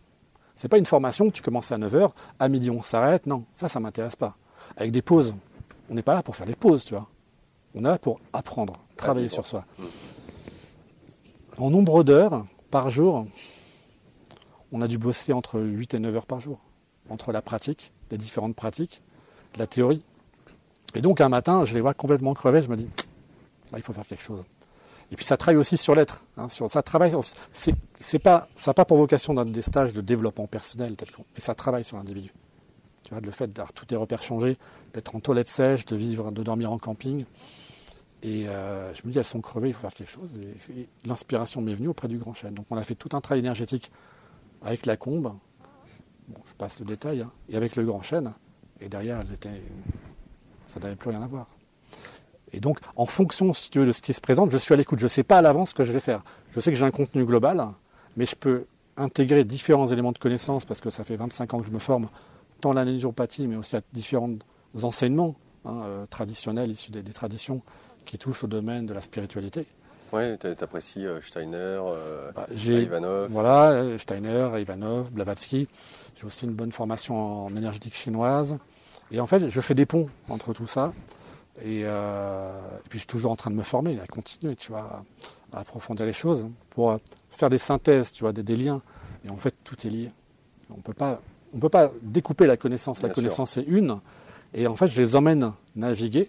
Ce n'est pas une formation que tu commences à 9h, à midi on s'arrête. Non, ça ne m'intéresse pas. Avec des pauses. On n'est pas là pour faire des pauses, tu vois. On est là pour apprendre, travailler sur soi. En nombre d'heures par jour, on a dû bosser entre 8 et 9 heures par jour. Entre la pratique, les différentes pratiques, la théorie. Et donc un matin, je les vois complètement crevés, je me dis, là, il faut faire quelque chose. Et puis ça travaille aussi sur l'être. Ça travaille, ça n'a pas pour vocation dans des stages de développement personnel, mais ça travaille sur l'individu. Tu vois, le fait d'avoir tous tes repères changés, d'être en toilette sèche, de dormir en camping. Et je me dis, elles sont crevées, il faut faire quelque chose. Et l'inspiration m'est venue auprès du grand chêne. Donc on a fait tout un travail énergétique avec la combe, bon, je passe le détail, et avec le grand chêne. Et derrière, ça n'avait plus rien à voir. Et donc, en fonction, si tu veux, de ce qui se présente, je suis à l'écoute. Je ne sais pas à l'avance ce que je vais faire. Je sais que j'ai un contenu global, mais je peux intégrer différents éléments de connaissance, parce que ça fait 25 ans que je me forme, tant à la naturopathie, mais aussi à différents enseignements traditionnels, issus des traditions, qui touchent au domaine de la spiritualité. Oui, tu apprécies Steiner, Ivanov. Voilà, Steiner, Ivanov, Blavatsky. J'ai aussi une bonne formation en énergétique chinoise. Et en fait, je fais des ponts entre tout ça. Et puis je suis toujours en train de me former, à continuer, tu vois, à approfondir les choses pour faire des synthèses, tu vois, des liens. Et en fait, tout est lié. On ne peut pas découper la connaissance. La connaissance est une. Et en fait, je les emmène naviguer.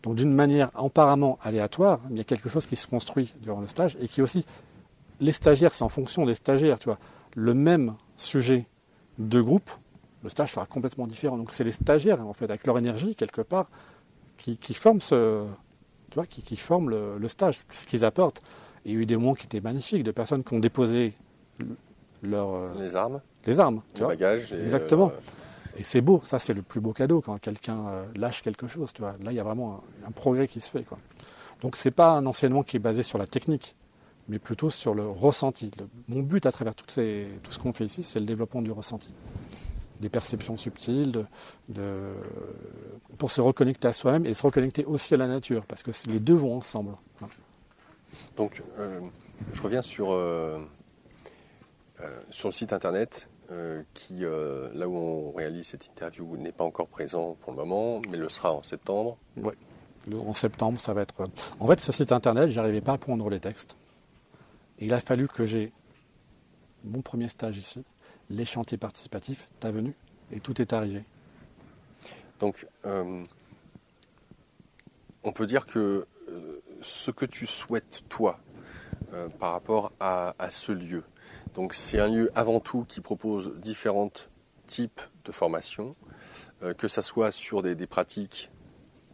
Donc d'une manière apparemment aléatoire, il y a quelque chose qui se construit durant le stage et qui aussi, les stagiaires, c'est en fonction des stagiaires, tu vois, le même sujet de groupe, le stage sera complètement différent. Donc c'est les stagiaires, en fait, avec leur énergie, quelque part, qui forment qui forment le stage, ce qu'ils apportent. Et il y a eu des moments qui étaient magnifiques, de personnes qui ont déposé les armes, tu vois, bagages. Exactement. Et c'est beau, ça c'est le plus beau cadeau quand quelqu'un lâche quelque chose, tu vois. Là il y a vraiment un progrès qui se fait, quoi. Donc c'est pas un enseignement qui est basé sur la technique, mais plutôt sur le ressenti. Mon but à travers tout ce qu'on fait ici, c'est le développement du ressenti. Des perceptions subtiles, pour se reconnecter à soi-même et se reconnecter aussi à la nature, parce que les deux vont ensemble. Donc je reviens sur le site internet. Là où on réalise cette interview n'est pas encore présent pour le moment, mais le sera en septembre. Oui, en septembre, ça va être... En fait, ce site internet, je n'arrivais pas à pondre les textes. Et il a fallu que j'ai mon premier stage ici, les chantiers participatifs, ta venue, et tout est arrivé. Donc, on peut dire que ce que tu souhaites, toi, par rapport à ce lieu. Donc c'est un lieu avant tout qui propose différents types de formations, que ce soit sur des pratiques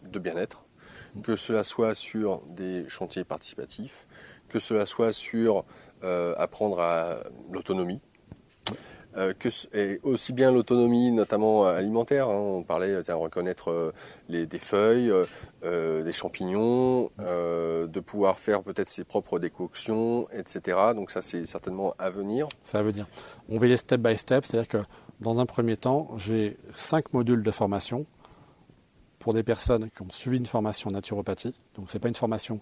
de bien-être, que cela soit sur des chantiers participatifs, que cela soit sur apprendre à l'autonomie, et aussi bien l'autonomie notamment alimentaire, hein, on parlait reconnaître des feuilles, des champignons, de pouvoir faire peut-être ses propres décoctions, etc. Donc ça c'est certainement à venir. Ça veut dire, on va y aller step by step, c'est-à-dire que dans un premier temps, j'ai 5 modules de formation pour des personnes qui ont suivi une formation en naturopathie. Donc ce n'est pas une formation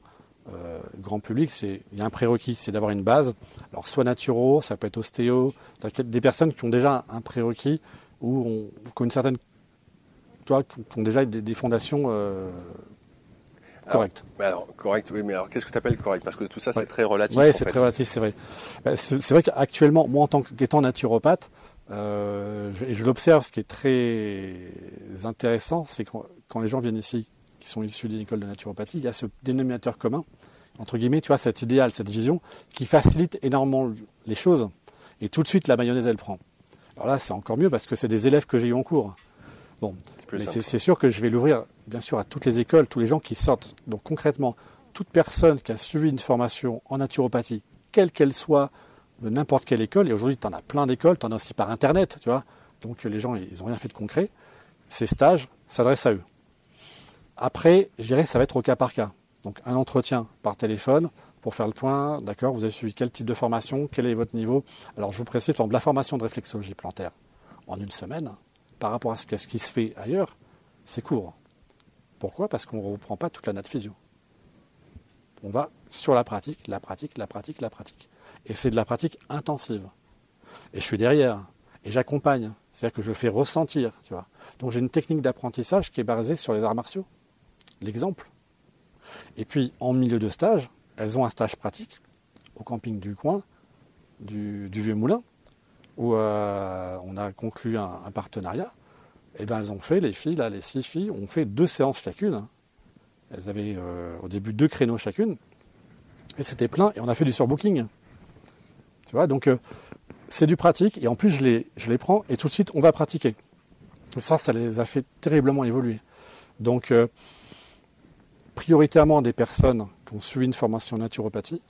grand public, il y a un prérequis, c'est d'avoir une base. Alors soit naturo, ça peut être ostéo, des personnes qui ont déjà un prérequis ou qui ont une certaine, qui ont déjà des fondations correctes. Alors, correct, oui, mais alors qu'est-ce que tu appelles correct? Parce que tout ça c'est très relatif. Oui, c'est très relatif, c'est vrai. C'est vrai qu'actuellement, moi en tant qu'étant naturopathe, et je l'observe, ce qui est très intéressant, c'est quand les gens viennent ici, qui sont issus d'une école de naturopathie, il y a ce dénominateur commun, entre guillemets, tu vois, cet idéal, cette vision, qui facilite énormément les choses. Et tout de suite, la mayonnaise, elle prend. Alors là, c'est encore mieux parce que c'est des élèves que j'ai eu en cours. Bon, mais c'est sûr que je vais l'ouvrir, bien sûr, à toutes les écoles, tous les gens qui sortent. Donc concrètement, toute personne qui a suivi une formation en naturopathie, quelle qu'elle soit, de n'importe quelle école, et aujourd'hui, tu en as plein d'écoles, tu en as aussi par Internet, tu vois. Donc les gens, ils n'ont rien fait de concret. Ces stages s'adressent à eux. Après, je dirais que ça va être au cas par cas. Donc un entretien par téléphone pour faire le point. D'accord, vous avez suivi quel type de formation, quel est votre niveau? Alors je vous précise, par exemple, la formation de réflexologie plantaire en une semaine, par rapport à ce qui se fait ailleurs, c'est court. Pourquoi? Parce qu'on ne reprend pas toute la nat physio. On va sur la pratique, la pratique, la pratique, la pratique. Et c'est de la pratique intensive. Et je suis derrière. Et j'accompagne. C'est-à-dire que je fais ressentir. Tu vois. Donc j'ai une technique d'apprentissage qui est basée sur les arts martiaux. L'exemple. Et puis en milieu de stage, elles ont un stage pratique au camping du coin, du Vieux Moulin, où on a conclu un partenariat. Et bien elles ont fait, les filles, là, les 6 filles, ont fait 2 séances chacune. Elles avaient au début 2 créneaux chacune. Et c'était plein, et on a fait du surbooking. Tu vois, donc c'est du pratique, et en plus je les prends, et tout de suite on va pratiquer. Et ça les a fait terriblement évoluer. Donc prioritairement des personnes qui ont suivi une formation en naturopathie,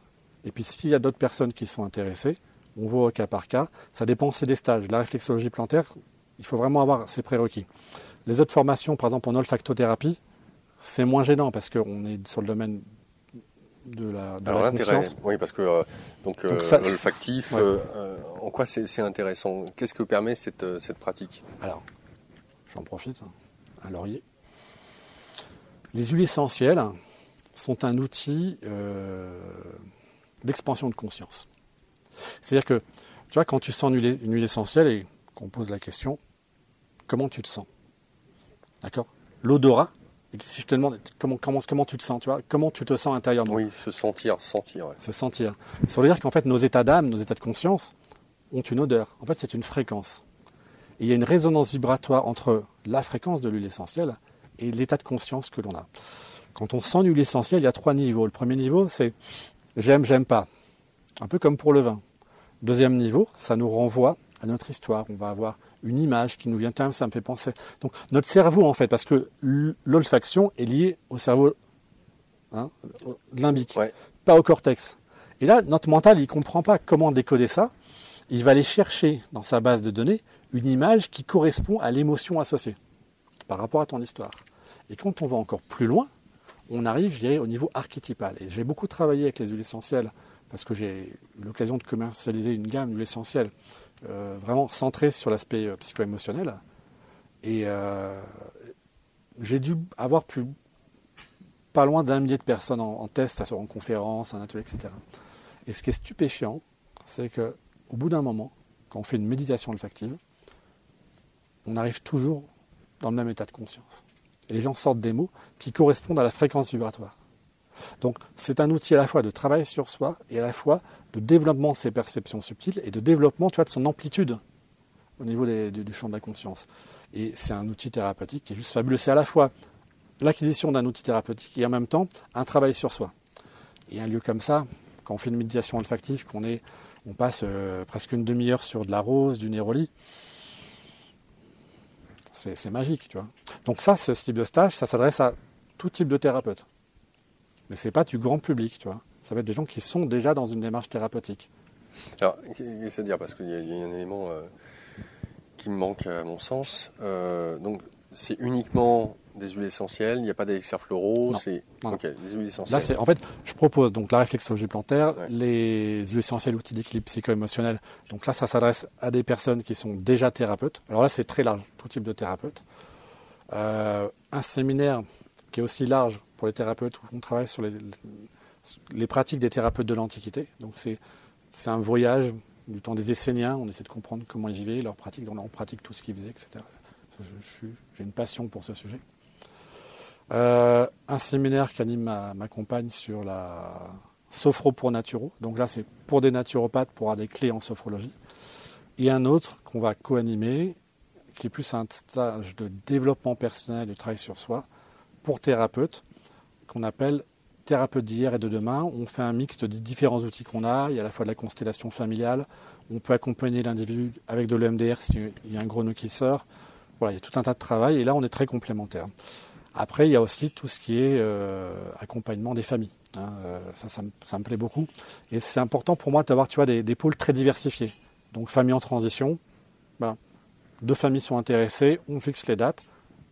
et puis s'il y a d'autres personnes qui sont intéressées, on voit au cas par cas, ça dépend aussi des stages. La réflexologie plantaire, il faut vraiment avoir ses prérequis. Les autres formations, par exemple en olfactothérapie, c'est moins gênant parce qu'on est sur le domaine de la conscience. Oui, parce que l'olfactif, en quoi c'est intéressant? Qu'est-ce que permet cette pratique? Alors, j'en profite, un laurier. Les huiles essentielles sont un outil d'expansion de conscience. C'est-à-dire que, tu vois, quand tu sens une huile essentielle et qu'on pose la question, comment tu te sens? D'accord? L'odorat, et si je te demande comment tu te sens, tu vois, comment tu te sens intérieurement? Oui, se sentir. Ouais. Se sentir. Ça veut dire qu'en fait, nos états d'âme, nos états de conscience ont une odeur. En fait, c'est une fréquence. Et il y a une résonance vibratoire entre la fréquence de l'huile essentielle et l'état de conscience que l'on a. Quand on sent l'huile essentielle, il y a 3 niveaux. Le premier niveau, c'est j'aime, j'aime pas. Un peu comme pour le vin. Deuxième niveau, ça nous renvoie à notre histoire. On va avoir une image qui nous vient, ça me fait penser. Donc notre cerveau, en fait, parce que l'olfaction est liée au cerveau limbique, ouais. Pas au cortex. Et là, notre mental, il ne comprend pas comment décoder ça. Il va aller chercher dans sa base de données une image qui correspond à l'émotion associée par rapport à ton histoire. Et quand on va encore plus loin, on arrive, je dirais, au niveau archétypal. Et j'ai beaucoup travaillé avec les huiles essentielles parce que j'ai eu l'occasion de commercialiser une gamme d'huiles essentielles vraiment centrée sur l'aspect psycho-émotionnel. Et j'ai dû avoir pas loin d'1 millier de personnes en test, en conférence, en atelier, etc. Et ce qui est stupéfiant, c'est qu'au bout d'un moment, quand on fait une méditation olfactive, on arrive toujours dans le même état de conscience. Et les gens sortent des mots qui correspondent à la fréquence vibratoire. Donc c'est un outil à la fois de travail sur soi et à la fois de développement de ses perceptions subtiles et de développement, tu vois, de son amplitude au niveau du champ de la conscience. Et c'est un outil thérapeutique qui est juste fabuleux. C'est à la fois l'acquisition d'un outil thérapeutique et en même temps un travail sur soi. Et un lieu comme ça, quand on fait une méditation olfactive, on passe presque une demi-heure sur de la rose, du néroli, c'est magique, tu vois. Donc ça, ce type de stage, ça s'adresse à tout type de thérapeute. Mais c'est pas du grand public, tu vois. Ça va être des gens qui sont déjà dans une démarche thérapeutique. Alors, c'est-à-dire, parce qu'il y a un élément qui me manque à mon sens. Donc, c'est uniquement des huiles essentielles, il n'y a pas d'extraits floraux, c'est ok, des huiles essentielles. Là, en fait, je propose donc la réflexologie plantaire, les huiles essentielles, outils d'équilibre psycho-émotionnel. Donc là, ça s'adresse à des personnes qui sont déjà thérapeutes. Alors là, c'est très large, tout type de thérapeute. Un séminaire qui est aussi large pour les thérapeutes où on travaille sur les pratiques des thérapeutes de l'Antiquité. Donc c'est un voyage du temps des Esséniens, on essaie de comprendre comment ils vivaient, leurs pratiques, on pratique tout ce qu'ils faisaient, etc. J'ai une passion pour ce sujet. Un séminaire qu'anime ma compagne sur la sophro pour naturaux. Donc là, c'est pour des naturopathes pour avoir des clés en sophrologie. Et un autre qu'on va co-animer, qui est plus un stage de développement personnel, de travail sur soi, pour thérapeutes, qu'on appelle thérapeute d'hier et de demain. On fait un mix de différents outils qu'on a. Il y a à la fois de la constellation familiale. On peut accompagner l'individu avec de l'EMDR s'il y a un gros nœud qui sort. Voilà, il y a tout un tas de travail et là, on est très complémentaires. Après, il y a aussi tout ce qui est accompagnement des familles. Hein, ça me plaît beaucoup. Et c'est important pour moi d'avoir, tu vois, des pôles très diversifiés. Donc, famille en transition, deux familles sont intéressées, on fixe les dates,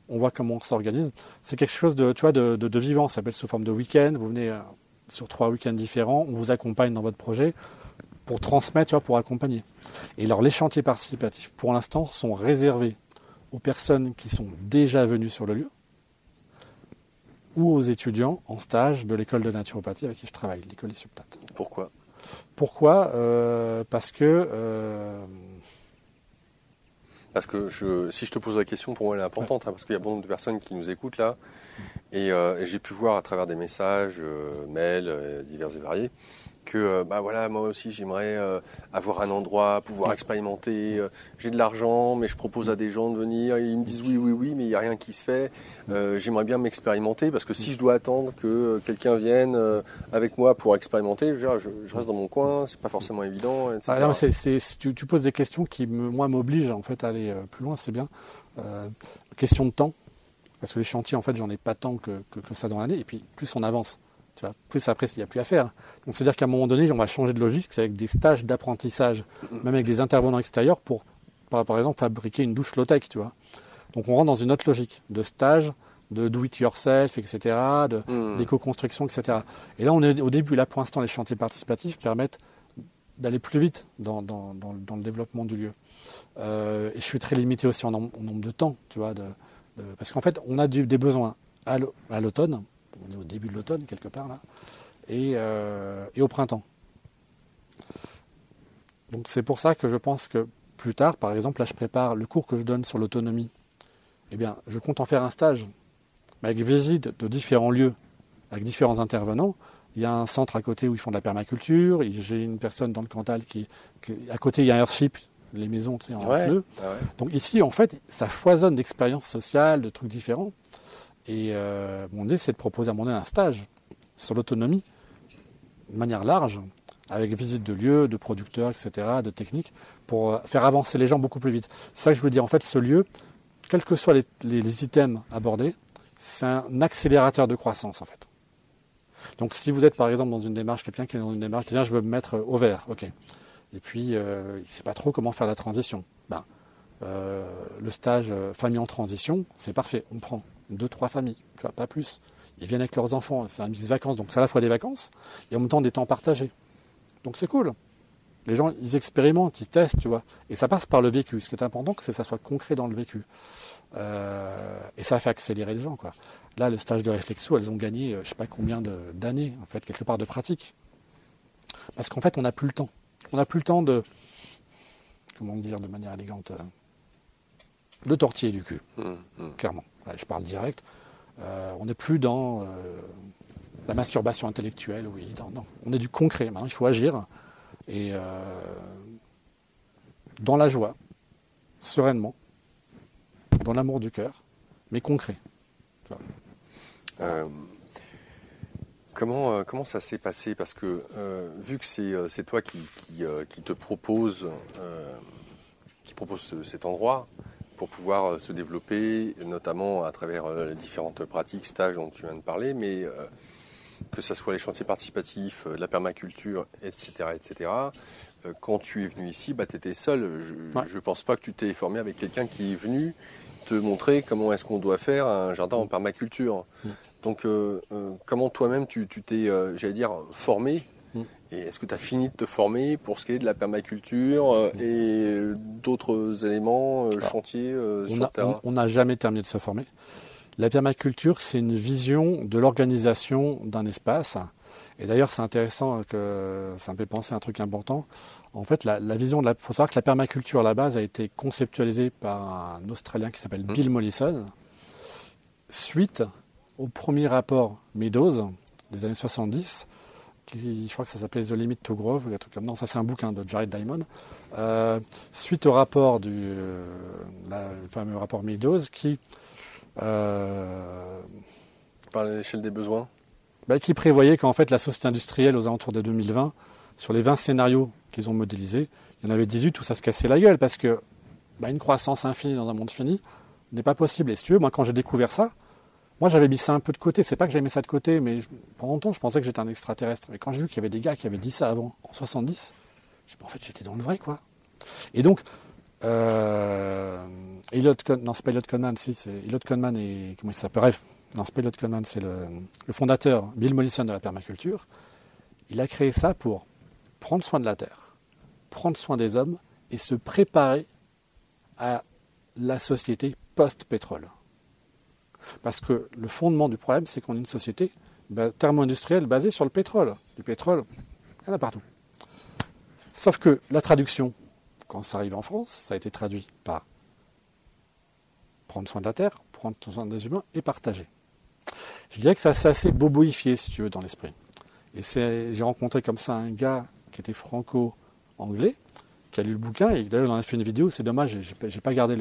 on voit comment on s'organise. C'est quelque chose de, tu vois, de vivant, ça s'appelle sous forme de week-end. Vous venez sur 3 week-ends différents, on vous accompagne dans votre projet pour transmettre, tu vois, pour accompagner. Et alors, les chantiers participatifs, pour l'instant, sont réservés aux personnes qui sont déjà venues sur le lieu ou aux étudiants en stage de l'école de naturopathie avec qui je travaille, l'école des subtates. Pourquoi ? Parce que... Parce que si je te pose la question, pour moi elle est importante, parce qu'il y a beaucoup de personnes qui nous écoutent là, et j'ai pu voir à travers des messages, mails divers et variés, que voilà, moi aussi j'aimerais avoir un endroit, pouvoir expérimenter, j'ai de l'argent, mais je propose à des gens de venir, et ils me disent oui, mais il n'y a rien qui se fait, j'aimerais bien m'expérimenter, parce que si je dois attendre que quelqu'un vienne avec moi pour expérimenter, je reste dans mon coin, c'est pas forcément évident, etc. Alors, tu poses des questions qui, moi, m'obligent en fait, à aller plus loin, c'est bien. Question de temps, parce que les chantiers, en fait, j'en ai pas tant que ça dans l'année, et puis plus on avance. Tu vois, plus après, il n'y a plus à faire. Donc, c'est-à-dire qu'à un moment donné, on va changer de logique, c'est avec des stages d'apprentissage, même avec des intervenants extérieurs, pour, par exemple, fabriquer une douche low-tech, tu vois. Donc, on rentre dans une autre logique de stage, de do-it-yourself, etc., d'éco-construction, etc. Et là, on est au début. Là, pour l'instant, les chantiers participatifs permettent d'aller plus vite dans le développement du lieu. Et je suis très limité aussi en nombre de temps, tu vois, parce qu'en fait, on a des besoins à l'automne. On est au début de l'automne, quelque part, là, et au printemps. Donc c'est pour ça que je pense que plus tard, par exemple, là je prépare le cours que je donne sur l'autonomie. Eh bien, je compte en faire un stage, mais avec visite de différents lieux, avec différents intervenants. Il y a un centre à côté où ils font de la permaculture. J'ai une personne dans le Cantal à côté, il y a un Earthship, les maisons, tu sais, en pneus. Ah ouais. Donc ici, en fait, ça foisonne d'expériences sociales, de trucs différents. Et mon idée, c'est de proposer à mon un stage sur l'autonomie, de manière large, avec visite de lieux, de producteurs, etc., de techniques, pour faire avancer les gens beaucoup plus vite. C'est ça que je veux dire. En fait, ce lieu, quels que soient les items abordés, c'est un accélérateur de croissance, en fait. Donc, si vous êtes, par exemple, dans une démarche, quelqu'un qui est dans une démarche, je veux me mettre au vert, ok. Et puis, il ne sait pas trop comment faire la transition. Le stage famille en transition, c'est parfait, on prend 2-3 familles, tu vois, pas plus. Ils viennent avec leurs enfants, c'est un mix vacances, donc c'est à la fois des vacances et en même temps des temps partagés. Donc c'est cool. Les gens, ils expérimentent, ils testent, tu vois. Et ça passe par le vécu. Ce qui est important, c'est que ça soit concret dans le vécu. Et ça fait accélérer les gens, quoi. Là, le stage de réflexo, elles ont gagné, je ne sais pas combien d'années, en fait, quelque part de pratique. Parce qu'en fait, on n'a plus le temps. On n'a plus le temps de, comment dire de manière élégante, de tortiller du cul, clairement. Là, je parle direct. On n'est plus dans la masturbation intellectuelle, oui. Non. On est du concret. Maintenant, il faut agir. Et dans la joie, sereinement, dans l'amour du cœur, mais concret. Comment ça s'est passé? Parce que vu que c'est toi qui te propose, cet endroit pour pouvoir se développer, notamment à travers les différentes pratiques, stages dont tu viens de parler, mais que ce soit les chantiers participatifs, la permaculture, etc., etc. Quand tu es venu ici, tu étais seul. Je ne pense pas que tu t'es formé avec quelqu'un qui est venu te montrer comment est-ce qu'on doit faire un jardin en permaculture. Donc, comment toi-même tu t'es, j'allais dire, formé? Et est-ce que tu as fini de te former pour ce qui est de la permaculture et d'autres éléments, chantiers sur le terrain? On n'a jamais terminé de se former. La permaculture, c'est une vision de l'organisation d'un espace. Et d'ailleurs, c'est intéressant que ça me fait penser à un truc important. En fait, la vision de faut savoir que la permaculture à la base a été conceptualisée par un Australien qui s'appelle Bill Mollison, suite au premier rapport Meadows des années 70, je crois que ça s'appelait The Limit to Growth, un truc comme non, ça c'est un bouquin de Jared Diamond. Suite au rapport le fameux rapport Meadows qui par l'échelle des besoins, qui prévoyait qu'en fait la société industrielle aux alentours de 2020, sur les 20 scénarios qu'ils ont modélisés, il y en avait 18 où ça se cassait la gueule parce que une croissance infinie dans un monde fini n'est pas possible. Et si tu veux, moi quand j'ai découvert ça, moi j'avais mis ça un peu de côté. C'est pas que j'avais mis ça de côté, mais pendant longtemps je pensais que j'étais un extraterrestre. Mais quand j'ai vu qu'il y avait des gars qui avaient dit ça avant, en 70, en fait j'étais dans le vrai quoi. Et donc, Elliot Conman, c'est Elliot Conman et comment il s'appelle? Bref, non, c'est pas Elliot Conman, c'est le fondateur, Bill Mollison de la permaculture. Il a créé ça pour prendre soin de la terre, prendre soin des hommes et se préparer à la société post-pétrole. Parce que le fondement du problème, c'est qu'on est une société thermo-industrielle basée sur le pétrole. Du pétrole, il y en a partout. Sauf que la traduction, quand ça arrive en France, ça a été traduit par prendre soin de la terre, prendre soin des humains et partager. Je dirais que ça s'est assez boboifié, si tu veux, dans l'esprit. Et j'ai rencontré comme ça un gars qui était franco-anglais, qui a lu le bouquin, et d'ailleurs il en a fait une vidéo, c'est dommage, j'ai pas gardé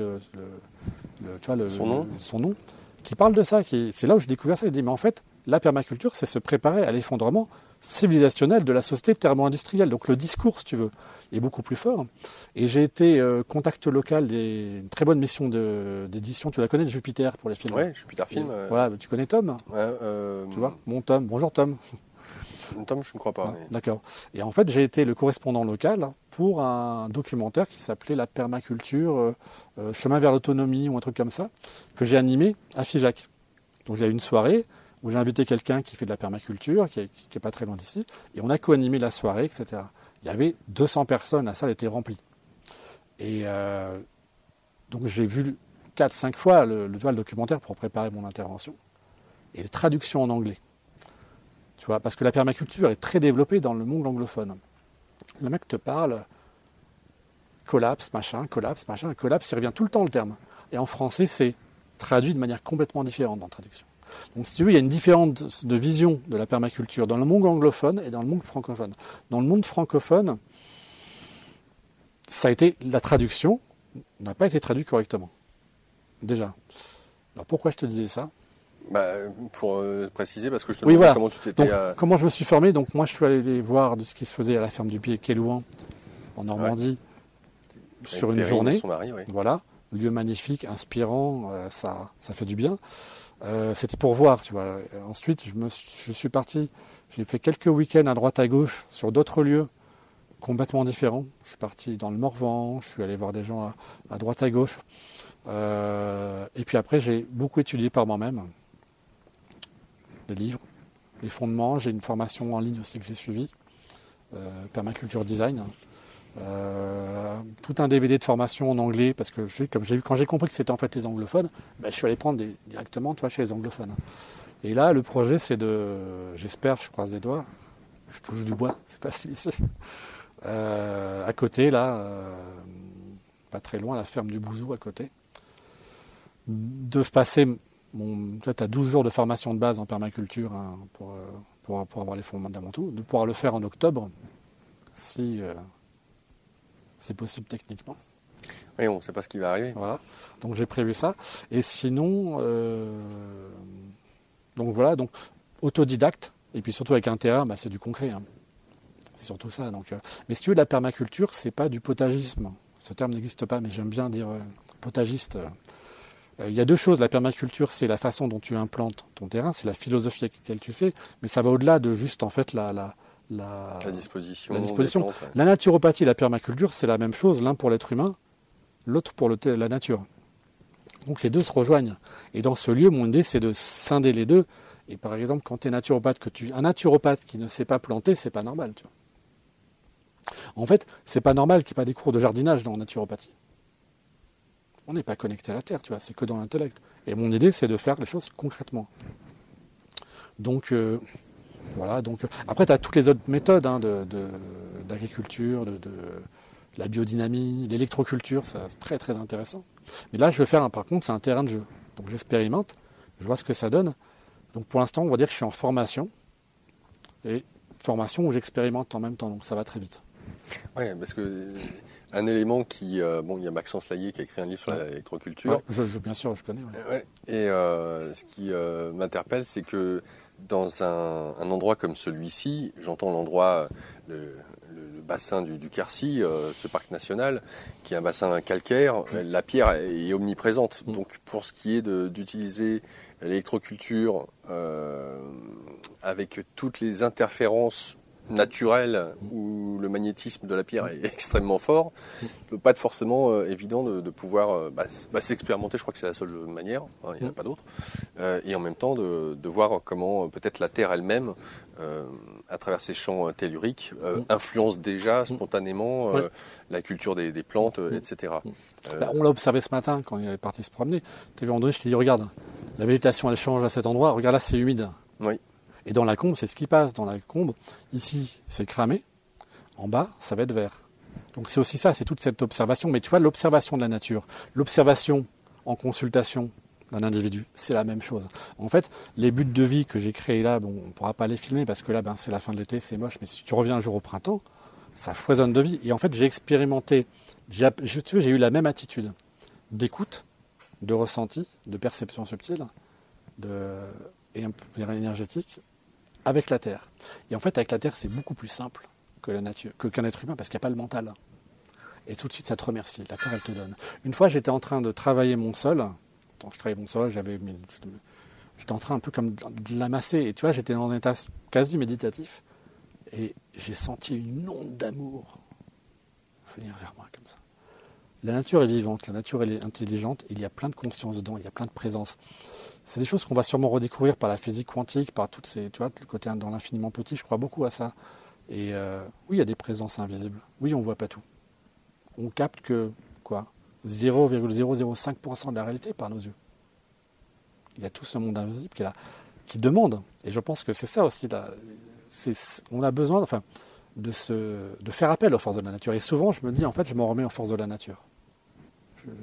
son nom, qui parle de ça, c'est là où j'ai découvert ça, il dit, mais en fait, la permaculture, c'est se préparer à l'effondrement civilisationnel de la société thermo-industrielle. Donc le discours, si tu veux, est beaucoup plus fort. Et j'ai été contact local d'une très bonne mission d'édition, tu la connais, de Jupiter pour les films. Oui, Jupiter Film. Voilà, tu connais Tom? Tu vois, mon Tom, bonjour Tom. Tom, je ne crois pas. Mais... D'accord. Et en fait, j'ai été le correspondant local pour un documentaire qui s'appelait La permaculture, chemin vers l'autonomie ou un truc comme ça, que j'ai animé à Figeac. Donc il y a eu une soirée où j'ai invité quelqu'un qui fait de la permaculture, qui est pas très loin d'ici, et on a co-animé la soirée, etc. Il y avait 200 personnes, la salle était remplie. Et donc j'ai vu 4-5 fois le documentaire pour préparer mon intervention. Et les traductions en anglais. Tu vois, parce que la permaculture est très développée dans le monde anglophone. Le mec te parle collapse, machin, collapse, il revient tout le temps le terme. Et en français, c'est traduit de manière complètement différente dans la traduction. Donc si tu veux, il y a une différence de vision de la permaculture dans le monde anglophone et dans le monde francophone. Dans le monde francophone, ça a été la traduction n'a pas été traduite correctement. Déjà. Alors pourquoi je te disais ça ? Pour préciser, parce que je te demandais comment tu t'étais... Comment je me suis formé. Donc moi, je suis allé voir de ce qui se faisait à la ferme du Pied-Kélouan, en Normandie, sur une journée. Son mari, Voilà, lieu magnifique, inspirant, ça fait du bien. C'était pour voir, tu vois. Ensuite, je suis parti, j'ai fait quelques week-ends à droite à gauche sur d'autres lieux complètement différents. Je suis parti dans le Morvan, je suis allé voir des gens à droite à gauche. Et puis après, j'ai beaucoup étudié par moi-même. Les livres, les fondements. J'ai une formation en ligne aussi que j'ai suivie, permaculture design. Tout un DVD de formation en anglais, parce que quand j'ai compris que c'était en fait les anglophones, je suis allé prendre directement chez les anglophones. Et là, le projet, c'est j'espère, je croise les doigts, je touche du bois, c'est facile ici. À côté, là, pas très loin, la ferme du Bouzou à côté, de passer... tu as 12 jours de formation de base en permaculture pour avoir les fondamentaux, de pouvoir le faire en octobre, si c'est possible techniquement. Oui, on ne sait pas ce qui va arriver. Voilà, donc j'ai prévu ça. Et sinon, donc voilà, donc autodidacte, Et puis surtout avec un terrain, c'est du concret. Hein. C'est surtout ça. Donc, mais si tu veux, la permaculture, c'est pas du potagisme. Ce terme n'existe pas, mais j'aime bien dire potagiste. Il y a deux choses. La permaculture, c'est la façon dont tu implantes ton terrain, c'est la philosophie avec laquelle tu fais, mais ça va au-delà de juste en fait la disposition. La disposition. Des plantes, ouais. La naturopathie et la permaculture, c'est la même chose, l'un pour l'être humain, l'autre pour la nature. Donc les deux se rejoignent. Et dans ce lieu, mon idée, c'est de scinder les deux. Et par exemple, quand tu es naturopathe, un naturopathe qui ne sait pas planter, c'est pas normal. Tu vois. En fait, c'est pas normal qu'il n'y ait pas des cours de jardinage dans la naturopathie. On n'est pas connecté à la terre, tu vois, c'est que dans l'intellect. Et mon idée, c'est de faire les choses concrètement. Donc, voilà. Donc, après, tu as toutes les autres méthodes d'agriculture, de la biodynamie, l'électroculture, c'est très très intéressant. Mais là, je veux faire, par contre, c'est un terrain de jeu. Donc, j'expérimente, je vois ce que ça donne. Donc, pour l'instant, on va dire que je suis en formation. Et formation où j'expérimente en même temps, donc ça va très vite. Oui, parce que un élément qui... il y a Maxence Laillé qui a écrit un livre sur l'électroculture. Ouais, bien sûr, je connais. Ouais. Ouais. Et ce qui m'interpelle, c'est que dans un endroit comme celui-ci, j'entends l'endroit, le bassin du Quercy, ce parc national, qui est un bassin calcaire, la pierre est omniprésente. Donc pour ce qui est d'utiliser l'électroculture avec toutes les interférences naturel où le magnétisme de la pierre est extrêmement fort, pas forcément évident de pouvoir s'expérimenter. Je crois que c'est la seule manière, hein, il n'y en a pas d'autre. Et en même temps de voir comment peut-être la terre elle-même, à travers ses champs telluriques, influence déjà spontanément la culture des plantes, etc. On l'a observé ce matin quand il est parti se promener. Tu as vu, je t'ai dit, regarde, la végétation elle change à cet endroit, regarde là c'est humide. Oui. Et dans la combe, c'est ce qui passe. Dans la combe, ici, c'est cramé. En bas, ça va être vert. Donc c'est aussi ça, c'est toute cette observation. Mais tu vois, l'observation de la nature, l'observation en consultation d'un individu, c'est la même chose. En fait, les buts de vie que j'ai créés là, on ne pourra pas les filmer parce que là, c'est la fin de l'été, c'est moche. Mais si tu reviens un jour au printemps, ça foisonne de vie. Et en fait, j'ai expérimenté, j'ai eu la même attitude d'écoute, de ressenti, de perception subtile, et un peu énergétique, avec la Terre. Et en fait, avec la Terre, c'est beaucoup plus simple que la nature, qu'un être humain, parce qu'il n'y a pas le mental. Et tout de suite, ça te remercie. La Terre, elle te donne. Une fois, j'étais en train de travailler mon sol. Quand je travaillais mon sol, j'étais en train un peu comme de l'amasser. Et tu vois, j'étais dans un état quasi méditatif. Et j'ai senti une onde d'amour venir vers moi comme ça. La nature est vivante, la nature elle est intelligente. Il y a plein de conscience dedans, il y a plein de présence. C'est des choses qu'on va sûrement redécouvrir par la physique quantique, par toutes ces, tu vois, le côté dans l'infiniment petit, je crois beaucoup à ça. Et oui, il y a des présences invisibles. Oui, on ne voit pas tout. On capte que, 0,005% de la réalité par nos yeux. Il y a tout ce monde invisible qui est là, qui demande. Et je pense que c'est ça aussi. On a besoin de faire appel aux forces de la nature. Et souvent, je me dis, en fait, je m'en remets aux forces de la nature.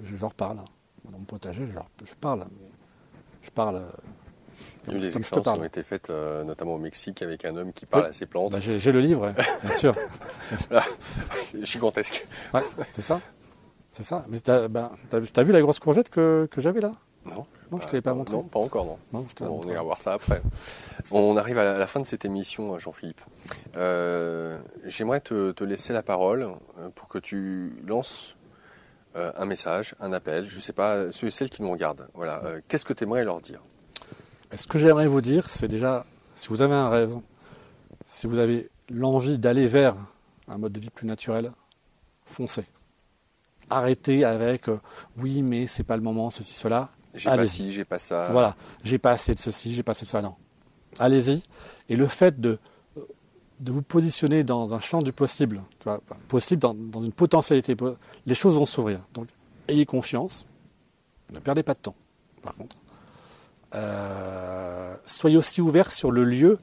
Je leur parle. Dans mon potager, je parle. Je parle. Il y a eu des expériences qui ont été faites, notamment au Mexique, avec un homme qui parle à ses plantes. J'ai le livre, bien sûr. Voilà. Gigantesque. Ouais, c'est ça. C'est ça. Mais t'as vu la grosse courgette que j'avais là? Non. Non, je ne te l'ai pas montré. Non, pas encore, non. On ira voir ça après. On arrive à la fin de cette émission, Jean-Philippe. J'aimerais te laisser la parole pour que tu lances un message, un appel, je ne sais pas, ceux et celles qui nous regardent. Voilà. Qu'est-ce que tu aimerais leur dire? Ce que j'aimerais vous dire, c'est déjà, si vous avez un rêve, si vous avez l'envie d'aller vers un mode de vie plus naturel, foncez. Arrêtez avec oui, mais c'est pas le moment, ceci, cela. J'ai pas ci, j'ai pas ça. Voilà, j'ai pas assez de ceci, j'ai pas assez de ça. Non. Allez-y. Et le fait de vous positionner dans un champ du possible, tu vois, possible dans une potentialité, les choses vont s'ouvrir. Donc, ayez confiance. Ne perdez pas de temps, par contre. Soyez aussi ouvert sur le lieu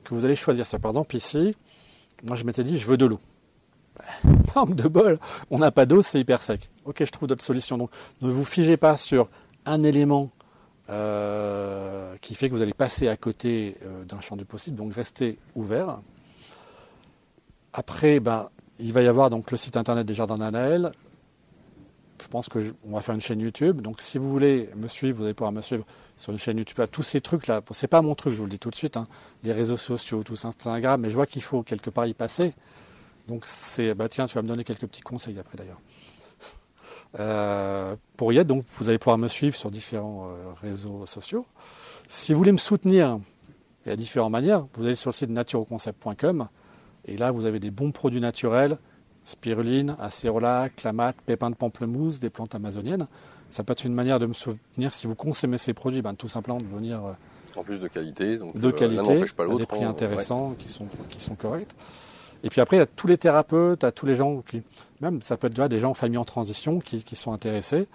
que vous allez choisir. Par exemple, ici, moi je m'étais dit, je veux de l'eau. Manque de bol, on n'a pas d'eau, c'est hyper sec. Ok, je trouve d'autres solutions. Donc, ne vous figez pas sur un élément qui fait que vous allez passer à côté d'un champ du possible. Donc, restez ouvert. Après, il va y avoir donc le site internet des Jardins d'Anaël. je pense on va faire une chaîne YouTube. Donc si vous voulez me suivre, vous allez pouvoir me suivre sur une chaîne YouTube. Tous ces trucs-là, c'est pas mon truc, je vous le dis tout de suite, hein, les réseaux sociaux, tout ça, Instagram, mais je vois qu'il faut quelque part y passer. Donc tiens, tu vas me donner quelques petits conseils après d'ailleurs. Pour y être, donc vous allez pouvoir me suivre sur différents réseaux sociaux. Si vous voulez me soutenir, il y a différentes manières. Vous allez sur le site naturoconcept.com et là vous avez des bons produits naturels, spiruline, acérola, clamat, pépins de pamplemousse, des plantes amazoniennes. Ça peut être une manière de me soutenir si vous consommez ces produits, tout simplement de venir en plus de qualité, donc de qualité, l'un n'empêche pas à l'autre, des prix intéressants ouais. qui sont corrects. Et puis après, il y a tous les thérapeutes, à tous les gens même ça peut être des gens en famille en transition qui sont intéressés.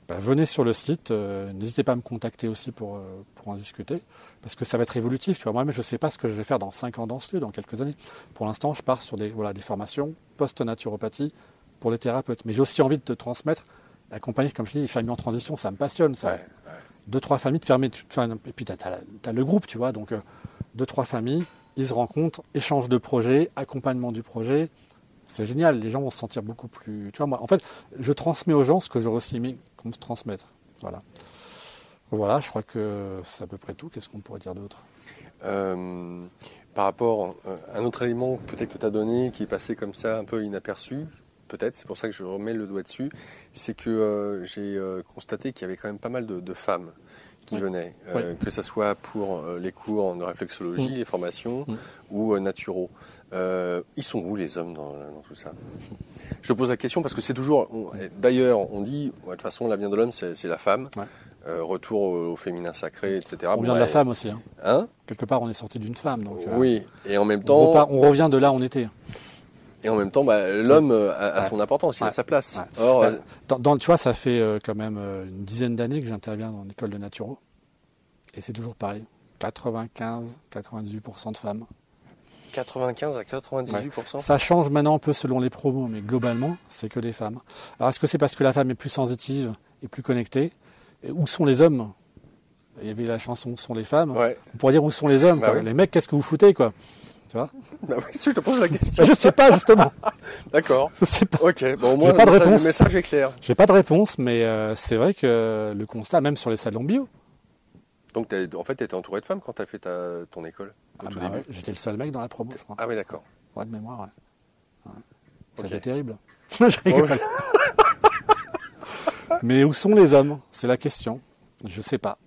Venez sur le site, n'hésitez pas à me contacter aussi pour en discuter, parce que ça va être évolutif. Tu vois, moi-même, je ne sais pas ce que je vais faire dans 5 ans dans ce lieu, dans quelques années. Pour l'instant, je pars sur des formations post-naturopathie pour les thérapeutes. Mais j'ai aussi envie de te transmettre, accompagner, comme je dis, les familles en transition, ça me passionne. Ça. Ouais. 2-3 familles, de fermer, et puis tu as le groupe, tu vois, donc 2-3 familles, ils se rencontrent, échange de projets, accompagnement du projet. C'est génial, les gens vont se sentir beaucoup plus... Tu vois, moi, en fait, je transmets aux gens ce que j'aurais aussi aimé qu'on me transmette. Voilà, je crois que c'est à peu près tout. Qu'est-ce qu'on pourrait dire d'autre ? Par rapport à un autre élément peut-être que tu as donné, qui est passé comme ça un peu inaperçu, peut-être, c'est pour ça que je remets le doigt dessus, c'est que j'ai constaté qu'il y avait quand même pas mal de femmes qui venaient, que ce soit pour les cours de réflexologie, les formations, ou naturo. Ils sont où les hommes dans tout ça ? Je pose la question parce que c'est toujours... D'ailleurs, on dit, de toute façon, l'avenir de l'homme, c'est la femme. Ouais. Retour au féminin sacré, etc. On vient de la femme aussi. Hein ? Quelque part, on est sorti d'une femme. Donc, oui, et en même temps... On revient de là où on était. Et en même temps, l'homme a son importance, il a sa place. Ouais. Or, tu vois, ça fait quand même une dizaine d'années que j'interviens dans l'école de naturo. Et c'est toujours pareil. 95-98% de femmes. 95 à 98%. Ouais. Ça change maintenant un peu selon les promos, mais globalement, c'est que des femmes. Alors, est-ce que c'est parce que la femme est plus sensitive et plus connectée ? Et où sont les hommes ? Il y avait la chanson « Où sont les femmes ?» Ouais. On pourrait dire « Où sont les hommes ?» Oui. Les mecs, qu'est-ce que vous foutez, quoi ? Tu vois ? Oui, je te pose la question. Je sais pas, justement. D'accord. Je sais pas. Ok, bon, au moins, le message est clair. J'ai pas de réponse, mais c'est vrai que le constat, même sur les salons bio. Donc, en fait, tu étais entouré de femmes quand tu as fait ton école au tout début. Ouais. J'étais le seul mec dans la promo, je crois. Ah oui, d'accord. Ouais, de mémoire, ouais. C'était terrible. Mais où sont les hommes ? C'est la question. Je sais pas.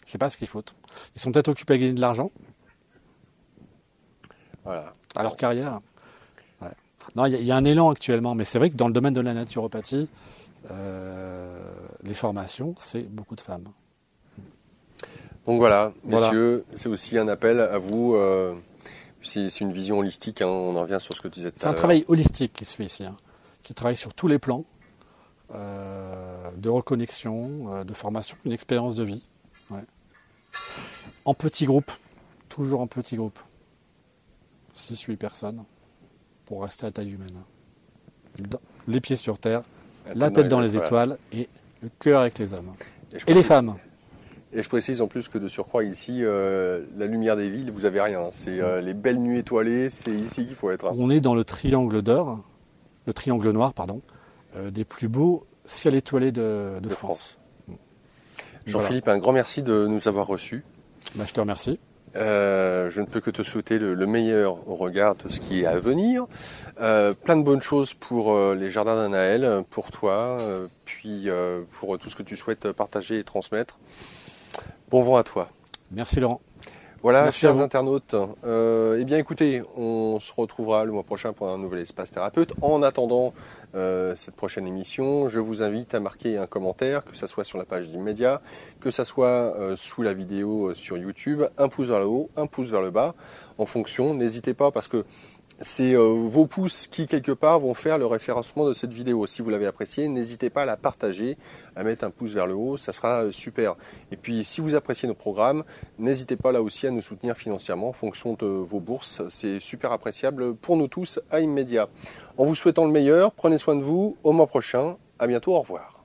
Je sais pas ce qu'ils foutent. Ils sont peut-être occupés à gagner de l'argent. Voilà. À leur carrière. Ouais. Non, il y a un élan actuellement, mais c'est vrai que dans le domaine de la naturopathie, les formations, c'est beaucoup de femmes. Donc voilà, messieurs, c'est aussi un appel à vous. C'est une vision holistique, on en revient sur ce que tu disais tout à l'heure. C'est un travail holistique qui se fait ici, qui travaille sur tous les plans, de reconnexion, de formation, une expérience de vie. Ouais. En petits groupes, toujours en petits groupes. 6-8 personnes, pour rester à taille humaine. Les pieds sur terre, la tête dans les étoiles et le cœur avec les hommes. Et les femmes. Et je précise en plus que de surcroît ici, la lumière des villes, vous avez rien. C'est les belles nuits étoilées, c'est ici qu'il faut être. On est dans le triangle d'or, le triangle noir, pardon, des plus beaux ciels étoilés de France. Jean-Philippe, un grand merci de nous avoir reçus. Je te remercie. Je ne peux que te souhaiter le meilleur au regard de ce qui est à venir. Plein de bonnes choses pour les jardins d'Anaël, pour toi, puis pour tout ce que tu souhaites partager et transmettre. Bon vent à toi. Merci Laurent. Voilà, merci chers internautes. Eh bien écoutez, on se retrouvera le mois prochain pour un nouvel espace thérapeute. En attendant cette prochaine émission, je vous invite à marquer un commentaire, que ce soit sur la page d'Immédiat, que ce soit sous la vidéo sur YouTube, un pouce vers le haut, un pouce vers le bas, en fonction. N'hésitez pas parce que c'est vos pouces qui, quelque part, vont faire le référencement de cette vidéo. Si vous l'avez appréciée, n'hésitez pas à la partager, à mettre un pouce vers le haut, ça sera super. Et puis, si vous appréciez nos programmes, n'hésitez pas là aussi à nous soutenir financièrement en fonction de vos bourses. C'est super appréciable pour nous tous à Immédiat. En vous souhaitant le meilleur, prenez soin de vous. Au mois prochain. À bientôt. Au revoir.